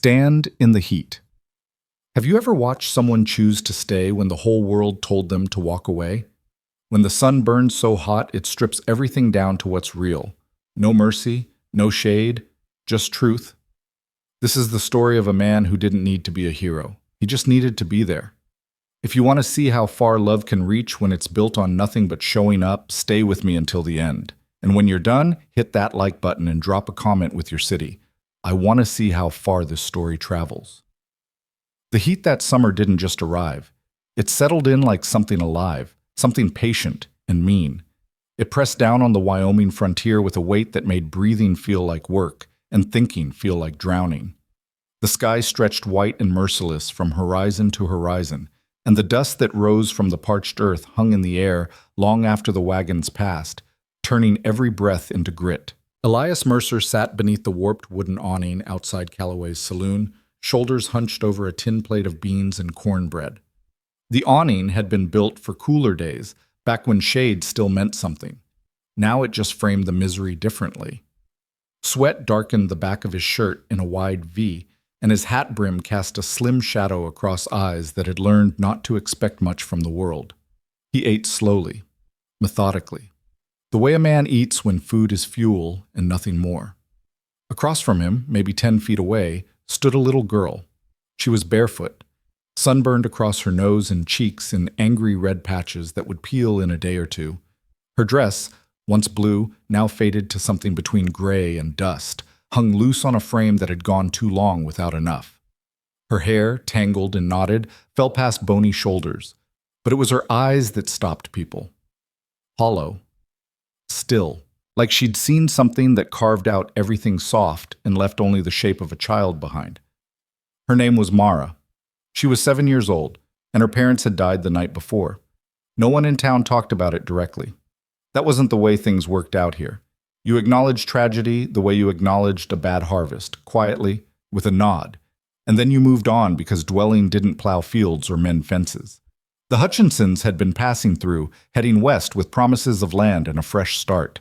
Stand in the heat. Have you ever watched someone choose to stay when the whole world told them to walk away? When the sun burns so hot it strips everything down to what's real. No mercy, no shade, just truth. This is the story of a man who didn't need to be a hero. He just needed to be there. If you want to see how far love can reach when it's built on nothing but showing up, stay with me until the end. And when you're done, hit that like button and drop a comment with your city. I want to see how far this story travels. The heat that summer didn't just arrive. It settled in like something alive, something patient and mean. It pressed down on the Wyoming frontier with a weight that made breathing feel like work and thinking feel like drowning. The sky stretched white and merciless from horizon to horizon, and the dust that rose from the parched earth hung in the air long after the wagons passed, turning every breath into grit. Elias Mercer sat beneath the warped wooden awning outside Calloway's saloon, shoulders hunched over a tin plate of beans and cornbread. The awning had been built for cooler days, back when shade still meant something. Now it just framed the misery differently. Sweat darkened the back of his shirt in a wide V, and his hat brim cast a slim shadow across eyes that had learned not to expect much from the world. He ate slowly, methodically, the way a man eats when food is fuel and nothing more. Across from him, maybe 10 feet away, stood a little girl. She was barefoot, sunburned across her nose and cheeks in angry red patches that would peel in a day or two. Her dress, once blue, now faded to something between gray and dust, hung loose on a frame that had gone too long without enough. Her hair, tangled and knotted, fell past bony shoulders, but it was her eyes that stopped people. Hollow. Still, like she'd seen something that carved out everything soft and left only the shape of a child behind. Her name was Mara. She was 7 years old, and her parents had died the night before. No one in town talked about it directly. That wasn't the way things worked out here. You acknowledged tragedy the way you acknowledged a bad harvest, quietly, with a nod, and then you moved on because dwelling didn't plow fields or mend fences. The Hutchinsons had been passing through, heading west with promises of land and a fresh start.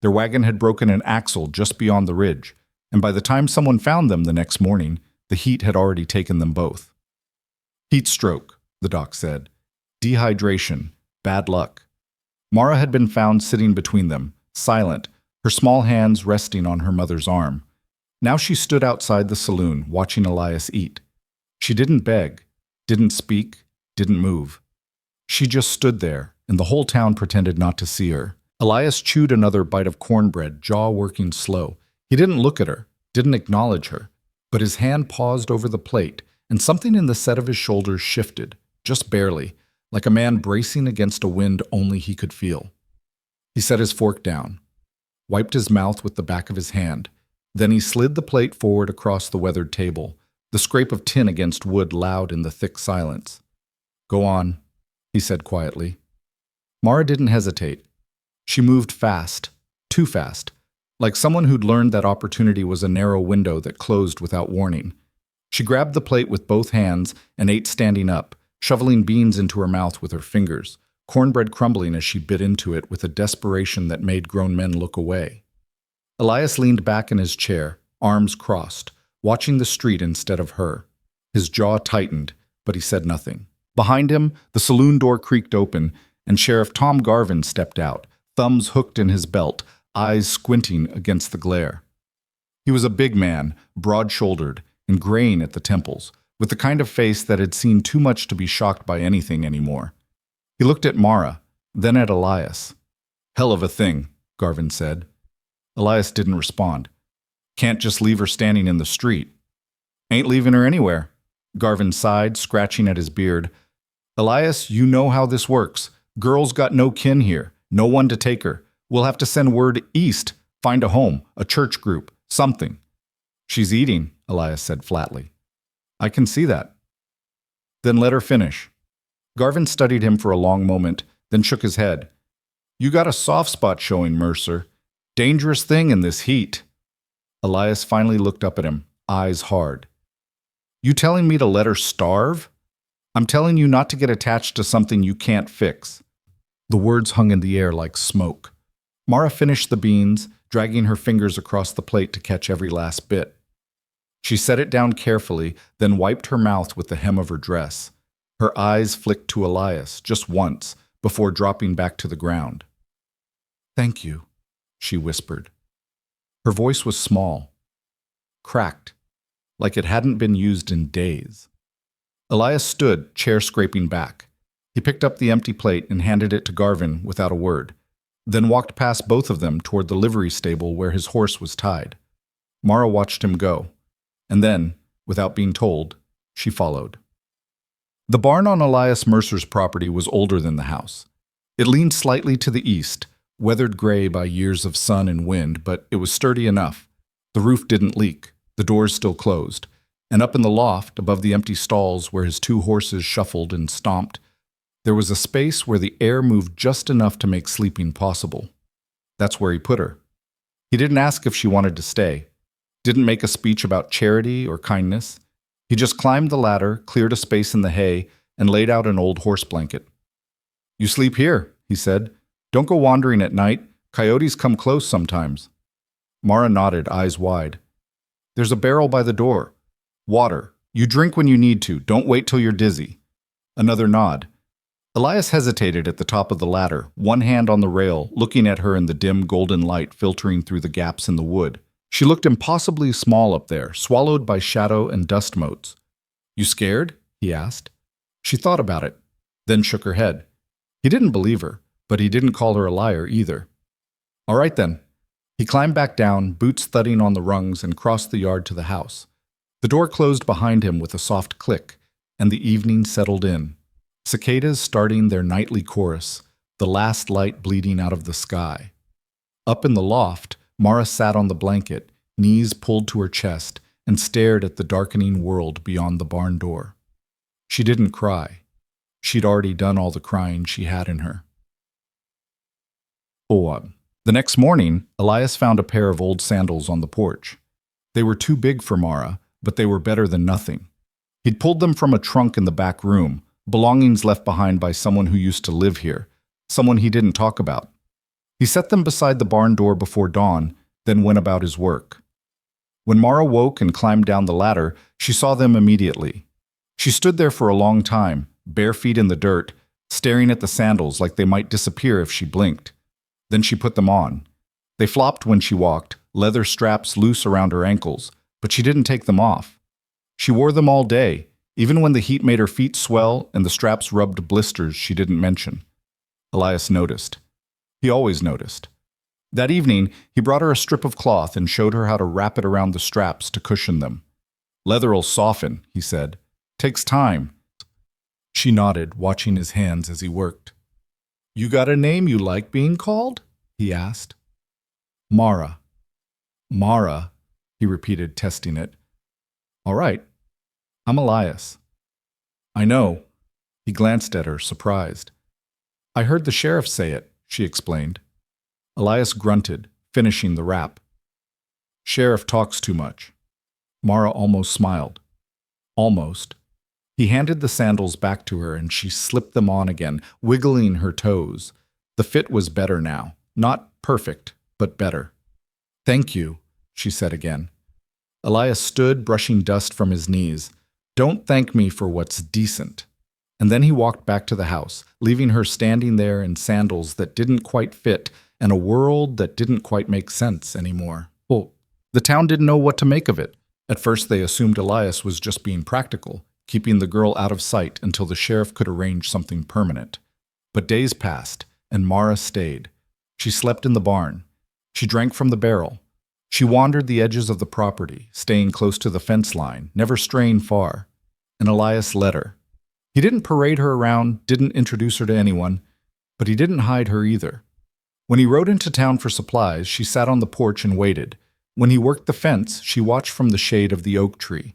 Their wagon had broken an axle just beyond the ridge, and by the time someone found them the next morning, the heat had already taken them both. Heat stroke, the doc said. Dehydration, bad luck. Mara had been found sitting between them, silent, her small hands resting on her mother's arm. Now she stood outside the saloon, watching Elias eat. She didn't beg, didn't speak, didn't move. She just stood there, and the whole town pretended not to see her. Elias chewed another bite of cornbread, jaw working slow. He didn't look at her, didn't acknowledge her, but his hand paused over the plate, and something in the set of his shoulders shifted, just barely, like a man bracing against a wind only he could feel. He set his fork down, wiped his mouth with the back of his hand. Then he slid the plate forward across the weathered table, the scrape of tin against wood loud in the thick silence. Go on, he said quietly. Mara didn't hesitate. She moved fast, too fast, like someone who'd learned that opportunity was a narrow window that closed without warning. She grabbed the plate with both hands and ate standing up, shoveling beans into her mouth with her fingers, cornbread crumbling as she bit into it with a desperation that made grown men look away. Elias leaned back in his chair, arms crossed, watching the street instead of her. His jaw tightened, but he said nothing. Behind him, the saloon door creaked open, and Sheriff Tom Garvin stepped out, thumbs hooked in his belt, eyes squinting against the glare. He was a big man, broad-shouldered, and graying at the temples, with the kind of face that had seen too much to be shocked by anything anymore. He looked at Mara, then at Elias. Hell of a thing, Garvin said. Elias didn't respond. Can't just leave her standing in the street. Ain't leaving her anywhere. Garvin sighed, scratching at his beard. Elias, you know how this works. Girl's got no kin here, no one to take her. We'll have to send word east, find a home, a church group, something. She's eating, Elias said flatly. I can see that. Then let her finish. Garvin studied him for a long moment, then shook his head. You got a soft spot showing, Mercer. Dangerous thing in this heat. Elias finally looked up at him, eyes hard. You telling me to let her starve? I'm telling you not to get attached to something you can't fix. The words hung in the air like smoke. Mara finished the beans, dragging her fingers across the plate to catch every last bit. She set it down carefully, then wiped her mouth with the hem of her dress. Her eyes flicked to Elias just once before dropping back to the ground. "Thank you," she whispered. Her voice was small, cracked, like it hadn't been used in days. Elias stood, chair scraping back. He picked up the empty plate and handed it to Garvin without a word, then walked past both of them toward the livery stable where his horse was tied. Mara watched him go, and then, without being told, she followed. The barn on Elias Mercer's property was older than the house. It leaned slightly to the east, weathered gray by years of sun and wind, but it was sturdy enough. The roof didn't leak, the doors still closed, and up in the loft, above the empty stalls where his two horses shuffled and stomped, there was a space where the air moved just enough to make sleeping possible. That's where he put her. He didn't ask if she wanted to stay, didn't make a speech about charity or kindness. He just climbed the ladder, cleared a space in the hay, and laid out an old horse blanket. "You sleep here," he said. "Don't go wandering at night. Coyotes come close sometimes." Mara nodded, eyes wide. "There's a barrel by the door. Water. You drink when you need to. Don't wait till you're dizzy." Another nod. Elias hesitated at the top of the ladder, one hand on the rail, looking at her in the dim golden light filtering through the gaps in the wood. She looked impossibly small up there, swallowed by shadow and dust motes. "You scared?" he asked. She thought about it, then shook her head. He didn't believe her, but he didn't call her a liar either. "All right then." He climbed back down, boots thudding on the rungs, and crossed the yard to the house. The door closed behind him with a soft click, and the evening settled in. Cicadas starting their nightly chorus, the last light bleeding out of the sky. Up in the loft, Mara sat on the blanket, knees pulled to her chest, and stared at the darkening world beyond the barn door. She didn't cry. She'd already done all the crying she had in her. The next morning, Elias found a pair of old sandals on the porch. They were too big for Mara, but they were better than nothing. He'd pulled them from a trunk in the back room, belongings left behind by someone who used to live here, someone he didn't talk about. He set them beside the barn door before dawn, then went about his work. When Mara woke and climbed down the ladder, she saw them immediately. She stood there for a long time, bare feet in the dirt, staring at the sandals like they might disappear if she blinked. Then she put them on. They flopped when she walked, leather straps loose around her ankles, but she didn't take them off. She wore them all day, even when the heat made her feet swell and the straps rubbed blisters she didn't mention. Elias noticed. He always noticed. That evening, he brought her a strip of cloth and showed her how to wrap it around the straps to cushion them. "Leather'll soften," he said. "Takes time." She nodded, watching his hands as he worked. "You got a name you like being called?" he asked. "Mara." "Mara," he repeated, testing it. "All right. I'm Elias." "I know." He glanced at her, surprised. "I heard the sheriff say it," she explained. Elias grunted, finishing the wrap. "Sheriff talks too much." Mara almost smiled. Almost. He handed the sandals back to her and she slipped them on again, wiggling her toes. The fit was better now. Not perfect, but better. "Thank you," she said again. Elias stood, brushing dust from his knees. "Don't thank me for what's decent." And then he walked back to the house, leaving her standing there in sandals that didn't quite fit and a world that didn't quite make sense anymore. Well, the town didn't know what to make of it. At first they assumed Elias was just being practical, keeping the girl out of sight until the sheriff could arrange something permanent. But days passed, and Mara stayed. She slept in the barn. She drank from the barrel. She wandered the edges of the property, staying close to the fence line, never straying far. And Elias let her. He didn't parade her around, didn't introduce her to anyone, but he didn't hide her either. When he rode into town for supplies, she sat on the porch and waited. When he worked the fence, she watched from the shade of the oak tree.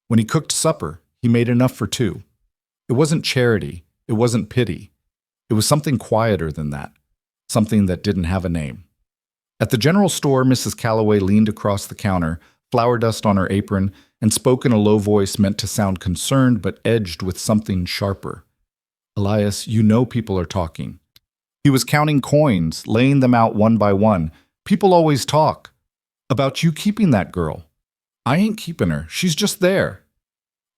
When he cooked supper, he made enough for two. It wasn't charity, it wasn't pity. It was something quieter than that, something that didn't have a name. At the general store, Mrs. Calloway leaned across the counter, flour dust on her apron, and spoke in a low voice meant to sound concerned but edged with something sharper. "Elias, you know people are talking." He was counting coins, laying them out one by one. "People always talk. About you keeping that girl." I ain't keeping her. She's just there.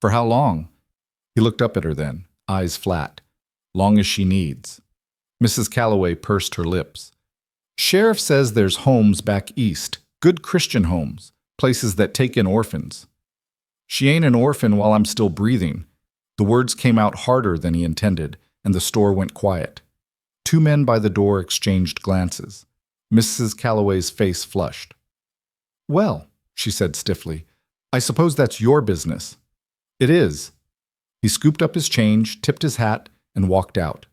For how long? He looked up at her then, eyes flat. Long as she needs. Mrs. Calloway pursed her lips. Sheriff says there's homes back east, good Christian homes, places that take in orphans. She ain't an orphan while I'm still breathing. The words came out harder than he intended, and the store went quiet. Two men by the door exchanged glances. Mrs. Calloway's face flushed. Well, she said stiffly, I suppose that's your business. It is. He scooped up his change, tipped his hat, and walked out.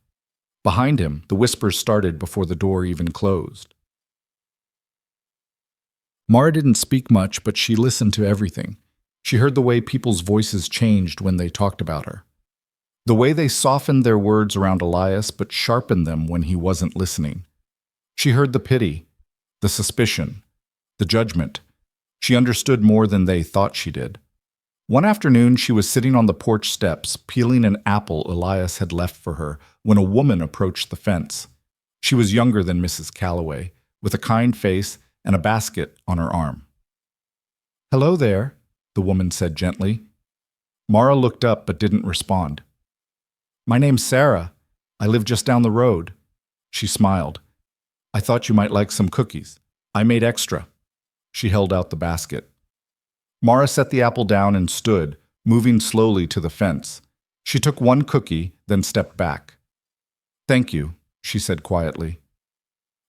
Behind him, the whispers started before the door even closed. Mara didn't speak much, but she listened to everything. She heard the way people's voices changed when they talked about her. The way they softened their words around Elias but sharpened them when he wasn't listening. She heard the pity, the suspicion, the judgment. She understood more than they thought she did. One afternoon, she was sitting on the porch steps, peeling an apple Elias had left for her, when a woman approached the fence. She was younger than Mrs. Calloway, with a kind face and a basket on her arm. Hello there, the woman said gently. Mara looked up but didn't respond. My name's Sarah. I live just down the road. She smiled. I thought you might like some cookies. I made extra. She held out the basket. Mara set the apple down and stood, moving slowly to the fence. She took one cookie, then stepped back. Thank you, she said quietly.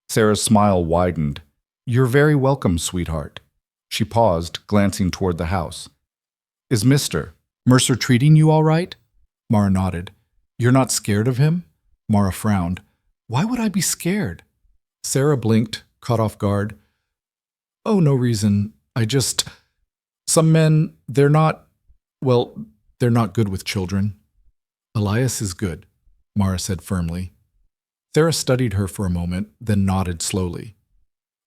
Sarah's smile widened. You're very welcome, sweetheart. She paused, glancing toward the house. Is Mr. Mercer treating you all right? Mara nodded. You're not scared of him? Mara frowned. Why would I be scared? Sarah blinked, caught off guard. Oh, no reason. Some men, they're not good with children. Elias is good, Mara said firmly. Sarah studied her for a moment, then nodded slowly.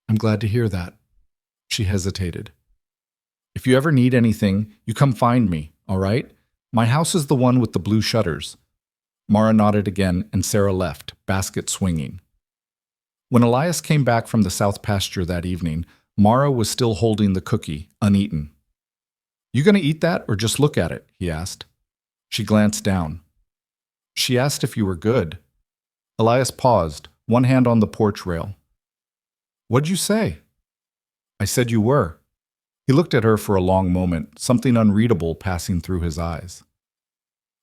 I'm glad to hear that. She hesitated. If you ever need anything, you come find me, all right? My house is the one with the blue shutters. Mara nodded again, and Sarah left, basket swinging. When Elias came back from the south pasture that evening, Mara was still holding the cookie, uneaten. You gonna eat that or just look at it? He asked. She glanced down. She asked if you were good. Elias paused, one hand on the porch rail. What'd you say? I said you were. He looked at her for a long moment, something unreadable passing through his eyes.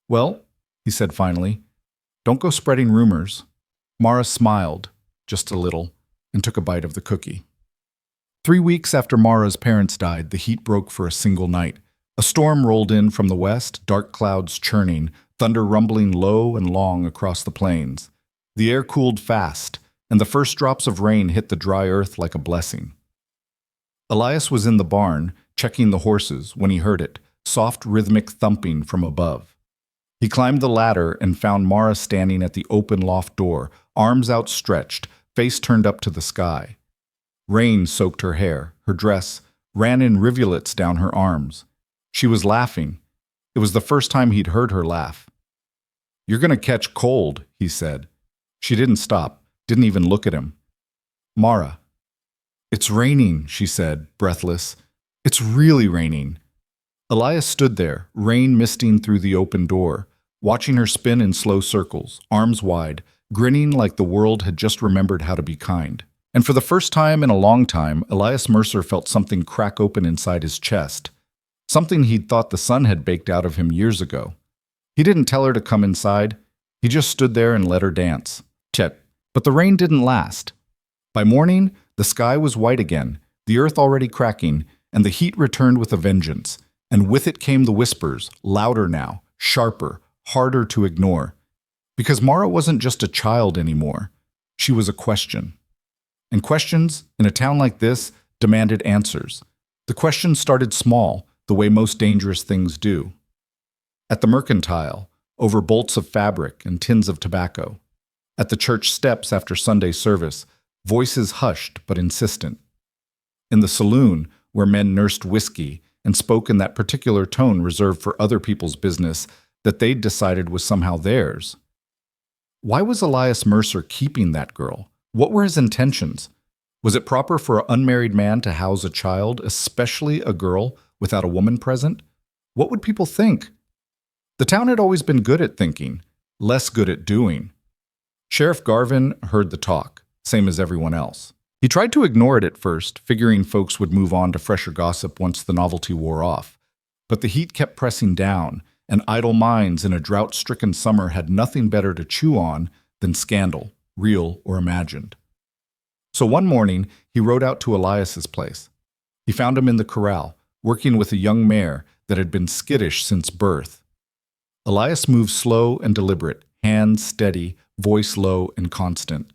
Well, he said finally, don't go spreading rumors. Mara smiled, just a little, and took a bite of the cookie. 3 weeks after Mara's parents died, the heat broke for a single night. A storm rolled in from the west, dark clouds churning, thunder rumbling low and long across the plains. The air cooled fast, and the first drops of rain hit the dry earth like a blessing. Elias was in the barn, checking the horses, when he heard it, soft rhythmic thumping from above. He climbed the ladder and found Mara standing at the open loft door, arms outstretched, face turned up to the sky. Rain soaked her hair, her dress, ran in rivulets down her arms. She was laughing. It was the first time he'd heard her laugh. You're gonna catch cold, he said. She didn't stop, didn't even look at him. Mara. It's raining, she said, breathless. It's really raining. Elias stood there, rain misting through the open door, watching her spin in slow circles, arms wide, grinning like the world had just remembered how to be kind. And for the first time in a long time, Elias Mercer felt something crack open inside his chest, something he'd thought the sun had baked out of him years ago. He didn't tell her to come inside. He just stood there and let her dance. But the rain didn't last. By morning, the sky was white again, the earth already cracking, and the heat returned with a vengeance. And with it came the whispers, louder now, sharper, harder to ignore. Because Mara wasn't just a child anymore. She was a question. And questions, in a town like this, demanded answers. The questions started small, the way most dangerous things do. At the mercantile, over bolts of fabric and tins of tobacco. At the church steps after Sunday service, voices hushed but insistent. In the saloon, where men nursed whiskey and spoke in that particular tone reserved for other people's business that they'd decided was somehow theirs. Why was Elias Mercer keeping that girl? What were his intentions? Was it proper for an unmarried man to house a child, especially a girl, without a woman present? What would people think? The town had always been good at thinking, less good at doing. Sheriff Garvin heard the talk, same as everyone else. He tried to ignore it at first, figuring folks would move on to fresher gossip once the novelty wore off. But the heat kept pressing down, and idle minds in a drought-stricken summer had nothing better to chew on than scandal, real or imagined. So one morning, he rode out to Elias's place. He found him in the corral, working with a young mare that had been skittish since birth. Elias moved slow and deliberate, hands steady, voice low and constant.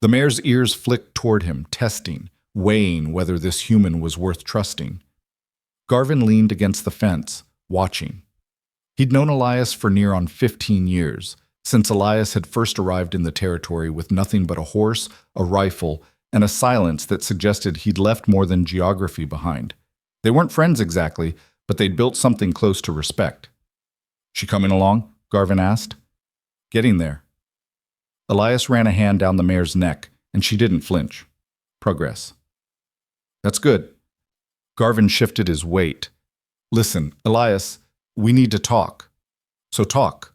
The mare's ears flicked toward him, testing, weighing whether this human was worth trusting. Garvin leaned against the fence, watching. He'd known Elias for near on 15 years, since Elias had first arrived in the territory with nothing but a horse, a rifle, and a silence that suggested he'd left more than geography behind. They weren't friends exactly, but they'd built something close to respect. "She coming along?" Garvin asked. "Getting there." Elias ran a hand down the mare's neck, and she didn't flinch. "Progress." "That's good." Garvin shifted his weight. "Listen, Elias, we need to talk." "So talk."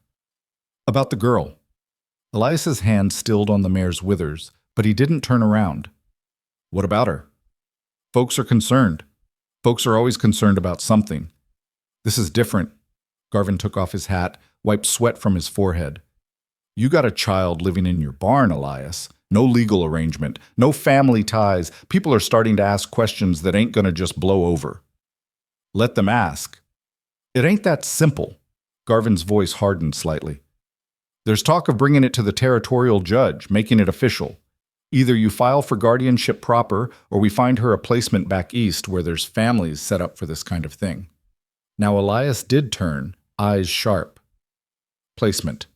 "About the girl." Elias's hand stilled on the mare's withers, but he didn't turn around. "What about her?" "Folks are concerned. Folks are always concerned about something. This is different." Garvin took off his hat, wiped sweat from his forehead. "You got a child living in your barn, Elias. No legal arrangement, no family ties. People are starting to ask questions that ain't gonna just blow over." "Let them ask." "It ain't that simple." Garvin's voice hardened slightly. "There's talk of bringing it to the territorial judge, making it official. Either you file for guardianship proper, or we find her a placement back east where there's families set up for this kind of thing." Now Elias did turn, eyes sharp. "Placement.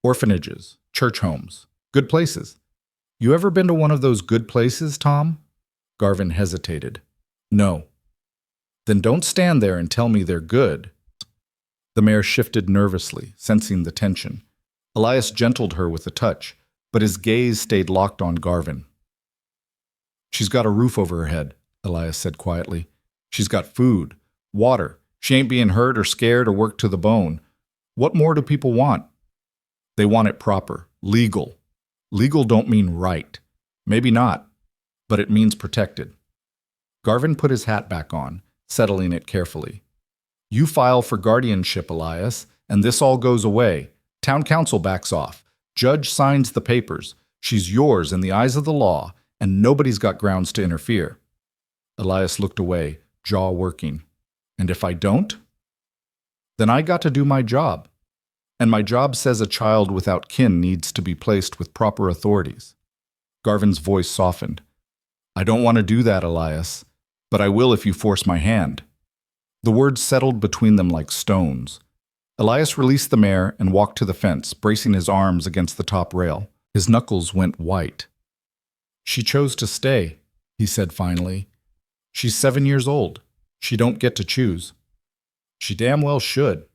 Orphanages, church homes, good places. You ever been to one of those good places, Tom?" Garvin hesitated. "No." "Then don't stand there and tell me they're good." The mare shifted nervously, sensing the tension. Elias gentled her with a touch, but his gaze stayed locked on Garvin. "She's got a roof over her head," Elias said quietly. "She's got food, water. She ain't being hurt or scared or worked to the bone. What more do people want?" "They want it proper, legal. Legal don't mean right. Maybe not, but it means protected." Garvin put his hat back on, settling it carefully. "You file for guardianship, Elias, and this all goes away. Town council backs off. Judge signs the papers. She's yours in the eyes of the law, and nobody's got grounds to interfere." Elias looked away, jaw working. "And if I don't?" "Then I got to do my job. And my job says a child without kin needs to be placed with proper authorities." Garvin's voice softened. "I don't want to do that, Elias, but I will if you force my hand." The words settled between them like stones. Elias released the mare and walked to the fence, bracing his arms against the top rail. His knuckles went white. "She chose to stay," he said finally. "She's 7 years old. She don't get to choose." "She damn well should."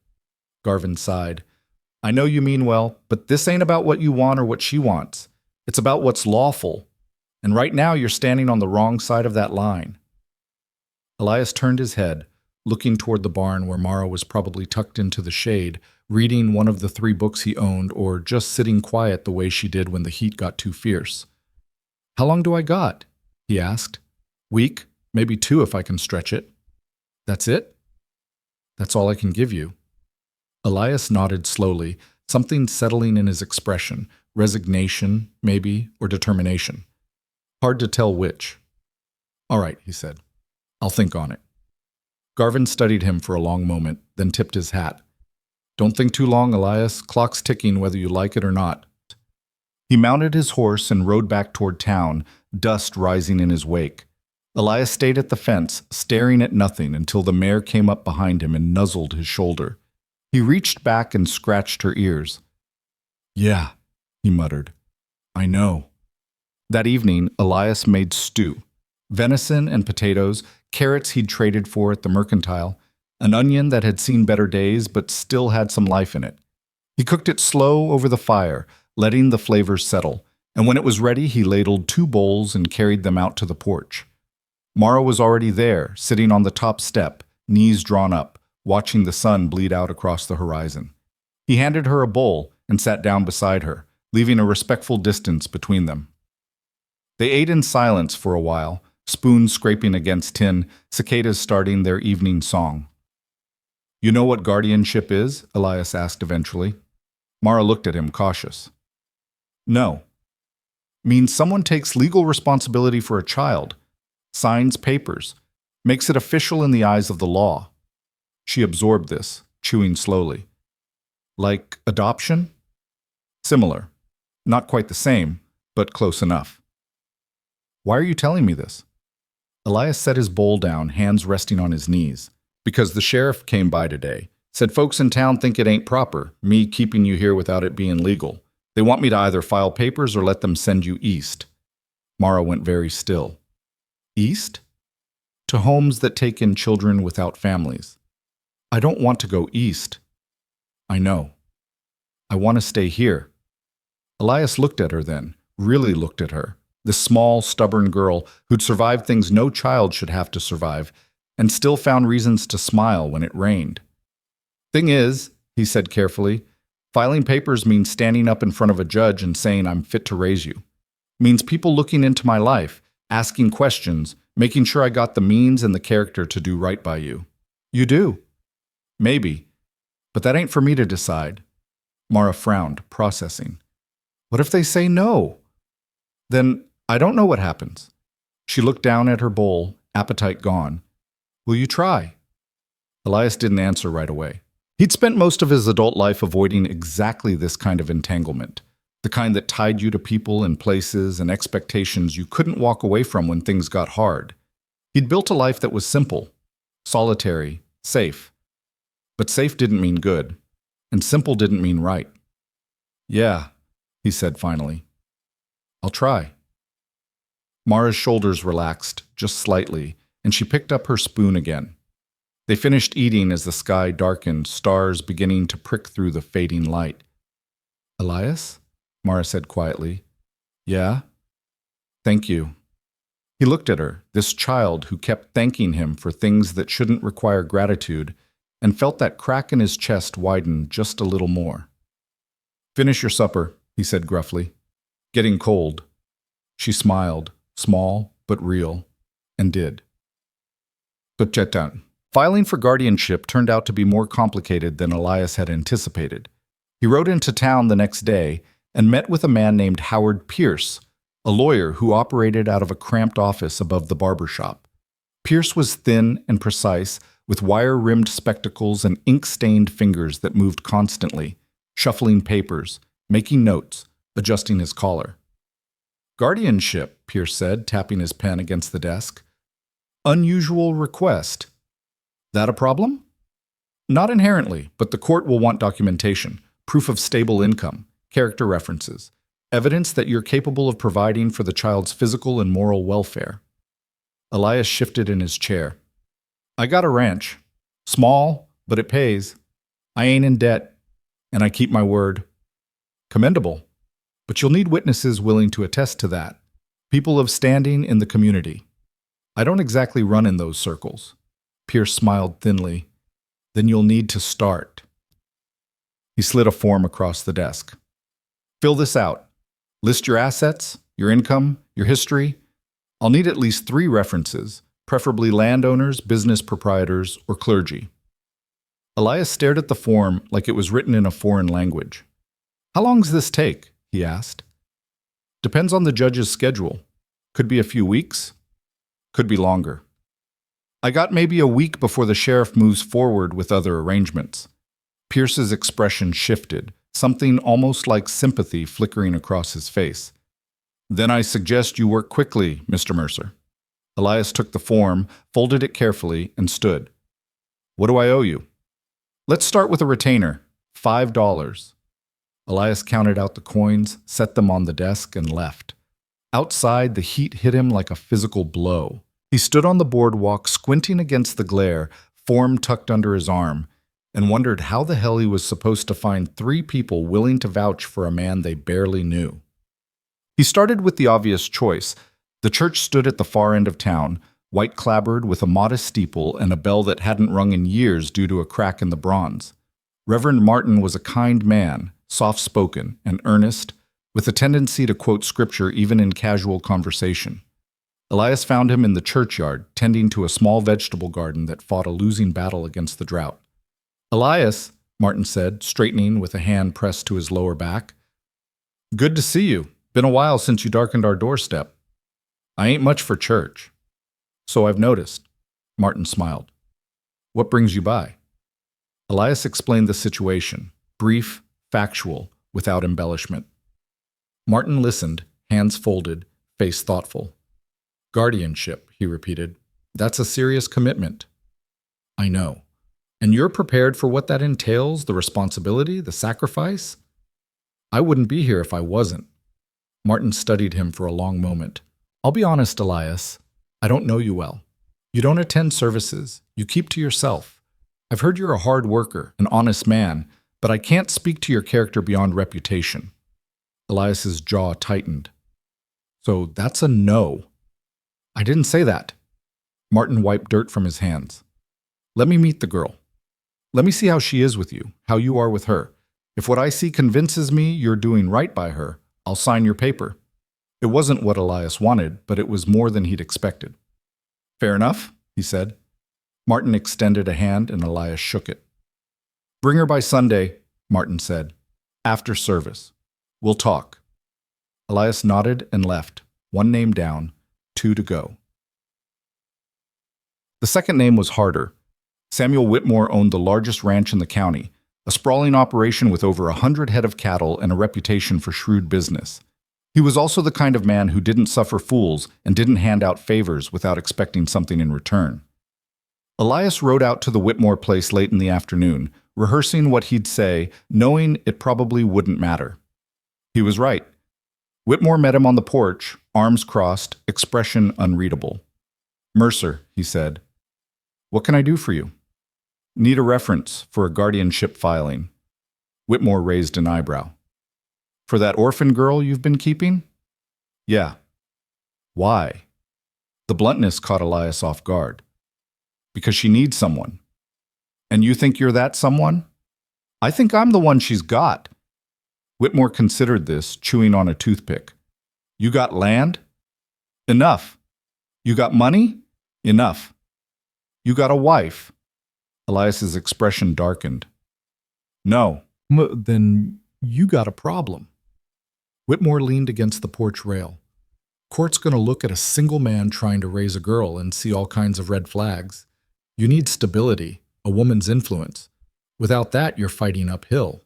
Garvin sighed. "I know you mean well, but this ain't about what you want or what she wants. It's about what's lawful. And right now you're standing on the wrong side of that line." Elias turned his head, looking toward the barn where Mara was probably tucked into the shade, reading one of the 3 books he owned or just sitting quiet the way she did when the heat got too fierce. "How long do I got?" he asked. "Week, maybe 2 if I can stretch it." "That's it?" "That's all I can give you." Elias nodded slowly, something settling in his expression, resignation, maybe, or determination. Hard to tell which. "All right," he said. "I'll think on it." Garvin studied him for a long moment, then tipped his hat. "Don't think too long, Elias. Clock's ticking whether you like it or not." He mounted his horse and rode back toward town, dust rising in his wake. Elias stayed at the fence, staring at nothing until the mare came up behind him and nuzzled his shoulder. He reached back and scratched her ears. "Yeah," he muttered. "I know." That evening, Elias made stew. Venison and potatoes, carrots he'd traded for at the mercantile, an onion that had seen better days but still had some life in it. He cooked it slow over the fire, letting the flavors settle, and when it was ready he ladled 2 bowls and carried them out to the porch. Mara was already there, sitting on the top step, knees drawn up, watching the sun bleed out across the horizon. He handed her a bowl and sat down beside her, leaving a respectful distance between them. They ate in silence for a while, spoons scraping against tin, cicadas starting their evening song. "You know what guardianship is?" Elias asked eventually. Mara looked at him, cautious. "No." "Means someone takes legal responsibility for a child, signs papers, makes it official in the eyes of the law." She absorbed this, chewing slowly. "Like adoption?" "Similar. Not quite the same, but close enough." "Why are you telling me this?" Elias set his bowl down, hands resting on his knees. "Because the sheriff came by today. Said folks in town think it ain't proper, me keeping you here without it being legal. They want me to either file papers or let them send you east." Mara went very still. "East?" "To homes that take in children without families." "I don't want to go east." "I know. I want to stay here." Elias looked at her then, really looked at her, this small, stubborn girl who'd survived things no child should have to survive, and still found reasons to smile when it rained. "Thing is," he said carefully, "filing papers means standing up in front of a judge and saying I'm fit to raise you. Means people looking into my life, asking questions, making sure I got the means and the character to do right by you." "You do?" "Maybe. But that ain't for me to decide." Mara frowned, processing. "What if they say no?" "Then I don't know what happens." She looked down at her bowl, appetite gone. "Will you try?" Elias didn't answer right away. He'd spent most of his adult life avoiding exactly this kind of entanglement, the kind that tied you to people and places and expectations you couldn't walk away from when things got hard. He'd built a life that was simple, solitary, safe. But safe didn't mean good, and simple didn't mean right. "Yeah," he said finally. "I'll try." Mara's shoulders relaxed, just slightly, and she picked up her spoon again. They finished eating as the sky darkened, stars beginning to prick through the fading light. "Elias?" Mara said quietly. "Yeah?" "Thank you." He looked at her, this child who kept thanking him for things that shouldn't require gratitude, and felt that crack in his chest widen just a little more. "Finish your supper," he said gruffly. "Getting cold." She smiled, small but real, and did. But Chetan. Filing for guardianship turned out to be more complicated than Elias had anticipated. He rode into town the next day and met with a man named Howard Pierce, a lawyer who operated out of a cramped office above the barber shop. Pierce was thin and precise, with wire-rimmed spectacles and ink-stained fingers that moved constantly, shuffling papers, making notes, adjusting his collar. "Guardianship," Pierce said, tapping his pen against the desk. "Unusual request. That a problem?" "Not inherently, but the court will want documentation, proof of stable income, character references, evidence that you're capable of providing for the child's physical and moral welfare." Elias shifted in his chair. "I got a ranch. Small, but it pays. I ain't in debt, and I keep my word." "Commendable. But you'll need witnesses willing to attest to that. People of standing in the community. I don't exactly run in those circles." Pierce smiled thinly. "Then you'll need to start." He slid a form across the desk. "Fill this out. List your assets, your income, your history. I'll need at least 3 references, preferably landowners, business proprietors, or clergy." Elias stared at the form like it was written in a foreign language. "How long does this take?" he asked. "Depends on the judge's schedule. Could be a few weeks. Could be longer. I got maybe a week before the sheriff moves forward with other arrangements." Pierce's expression shifted, something almost like sympathy flickering across his face. "Then I suggest you work quickly, Mr. Mercer." Elias took the form, folded it carefully, and stood. "What do I owe you?" "Let's start with a retainer. $5. Elias counted out the coins, set them on the desk, and left. Outside, the heat hit him like a physical blow. He stood on the boardwalk, squinting against the glare, form tucked under his arm, and wondered how the hell he was supposed to find 3 people willing to vouch for a man they barely knew. He started with the obvious choice. The church stood at the far end of town, white clapboard with a modest steeple and a bell that hadn't rung in years due to a crack in the bronze. Reverend Martin was a kind man, soft-spoken and earnest, with a tendency to quote scripture even in casual conversation. Elias found him in the churchyard, tending to a small vegetable garden that fought a losing battle against the drought. "Elias," Martin said, straightening with a hand pressed to his lower back. "Good to see you. Been a while since you darkened our doorstep." "I ain't much for church." "So I've noticed." Martin smiled. "What brings you by?" Elias explained the situation, brief, factual, without embellishment. Martin listened, hands folded, face thoughtful. "Guardianship," he repeated. "That's a serious commitment." "I know. And you're prepared for what that entails, the responsibility, the sacrifice?" "I wouldn't be here if I wasn't." Martin studied him for a long moment. "I'll be honest, Elias. I don't know you well. You don't attend services. You keep to yourself. I've heard you're a hard worker, an honest man, but I can't speak to your character beyond reputation." Elias's jaw tightened. "So that's a no." "I didn't say that." Martin wiped dirt from his hands. "Let me meet the girl. Let me see how she is with you, how you are with her. If what I see convinces me you're doing right by her, I'll sign your paper." It wasn't what Elias wanted, but it was more than he'd expected. "Fair enough," he said. Martin extended a hand and Elias shook it. "Bring her by Sunday," Martin said. "After service. We'll talk." Elias nodded and left, one name down, 2 to go. The second name was harder. Samuel Whitmore owned the largest ranch in the county, a sprawling operation with over 100 head of cattle and a reputation for shrewd business. He was also the kind of man who didn't suffer fools and didn't hand out favors without expecting something in return. Elias rode out to the Whitmore place late in the afternoon, rehearsing what he'd say, knowing it probably wouldn't matter. He was right. Whitmore met him on the porch, arms crossed, expression unreadable. "Mercer," he said, "what can I do for you?" "Need a reference for a guardianship filing." Whitmore raised an eyebrow. "For that orphan girl you've been keeping?" "Yeah." "Why?" The bluntness caught Elias off guard. "Because she needs someone." "And you think you're that someone?" "I think I'm the one she's got." Whitmore considered this, chewing on a toothpick. "You got land?" "Enough." "You got money?" "Enough." "You got a wife?" Elias's expression darkened. "No." "Then you got a problem." Whitmore leaned against the porch rail. "Court's going to look at a single man trying to raise a girl and see all kinds of red flags. You need stability, a woman's influence. Without that, you're fighting uphill.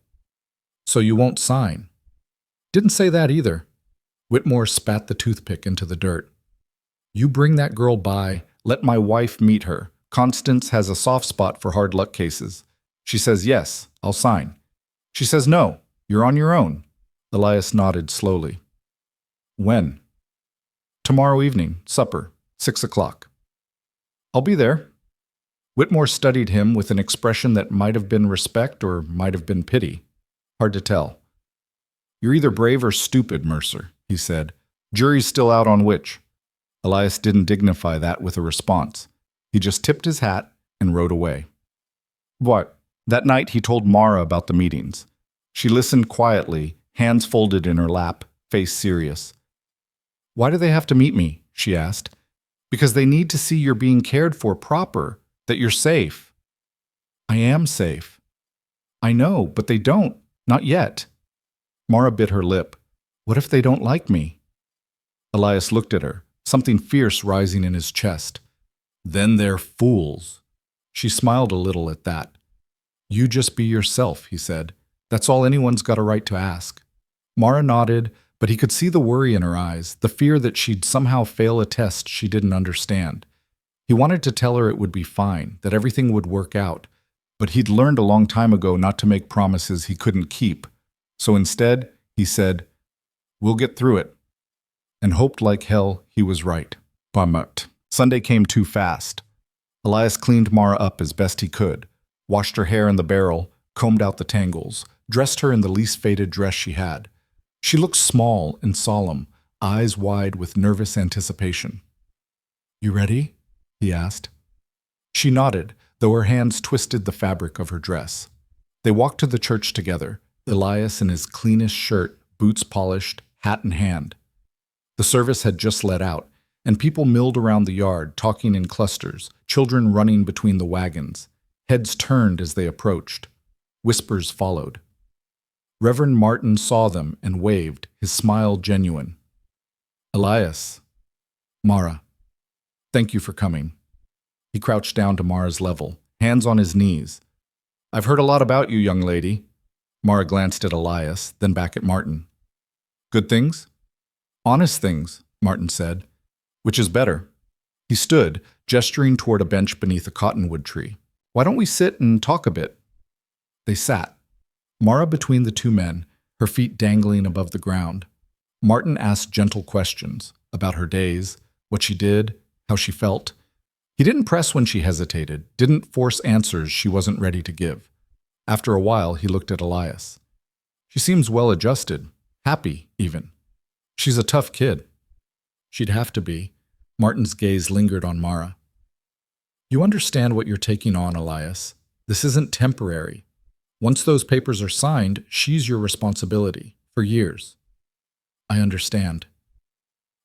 So you won't sign." "Didn't say that either." Whitmore spat the toothpick into the dirt. "You bring that girl by, let my wife meet her. Constance has a soft spot for hard luck cases. She says yes, I'll sign. She says no, you're on your own." Elias nodded slowly. "When?" "Tomorrow evening, supper, 6 o'clock." "I'll be there." Whitmore studied him with an expression that might have been respect or might have been pity. Hard to tell. "You're either brave or stupid, Mercer," he said. "Jury's still out on which." Elias didn't dignify that with a response. He just tipped his hat and rode away. What? That night he told Mara about the meetings. She listened quietly, hands folded in her lap, face serious. "Why do they have to meet me?" she asked. "Because they need to see you're being cared for proper, that you're safe." "I am safe." "I know, but they don't. Not yet." Mara bit her lip. "What if they don't like me?" Elias looked at her, something fierce rising in his chest. "Then they're fools." She smiled a little at that. "You just be yourself," he said. "That's all anyone's got a right to ask." Mara nodded, but he could see the worry in her eyes, the fear that she'd somehow fail a test she didn't understand. He wanted to tell her it would be fine, that everything would work out, but he'd learned a long time ago not to make promises he couldn't keep. So instead, he said, "We'll get through it," and hoped like hell he was right. But Sunday came too fast. Elias cleaned Mara up as best he could, washed her hair in the barrel, combed out the tangles, dressed her in the least faded dress she had. She looked small and solemn, eyes wide with nervous anticipation. "You ready?" he asked. She nodded, though her hands twisted the fabric of her dress. They walked to the church together, Elias in his cleanest shirt, boots polished, hat in hand. The service had just let out, and people milled around the yard, talking in clusters, children running between the wagons. Heads turned as they approached. Whispers followed. Reverend Martin saw them and waved, his smile genuine. Elias. Mara. Thank you for coming. He crouched down to Mara's level, hands on his knees. I've heard a lot about you, young lady. Mara glanced at Elias, then back at Martin. Good things? Honest things, Martin said. Which is better? He stood, gesturing toward a bench beneath a cottonwood tree. Why don't we sit and talk a bit? They sat. Mara between the two men, her feet dangling above the ground. Martin asked gentle questions about her days, what she did, how she felt. He didn't press when she hesitated, didn't force answers she wasn't ready to give. After a while, he looked at Elias. She seems well-adjusted, happy, even. She's a tough kid. She'd have to be. Martin's gaze lingered on Mara. You understand what you're taking on, Elias. This isn't temporary. Once those papers are signed, she's your responsibility, for years. I understand.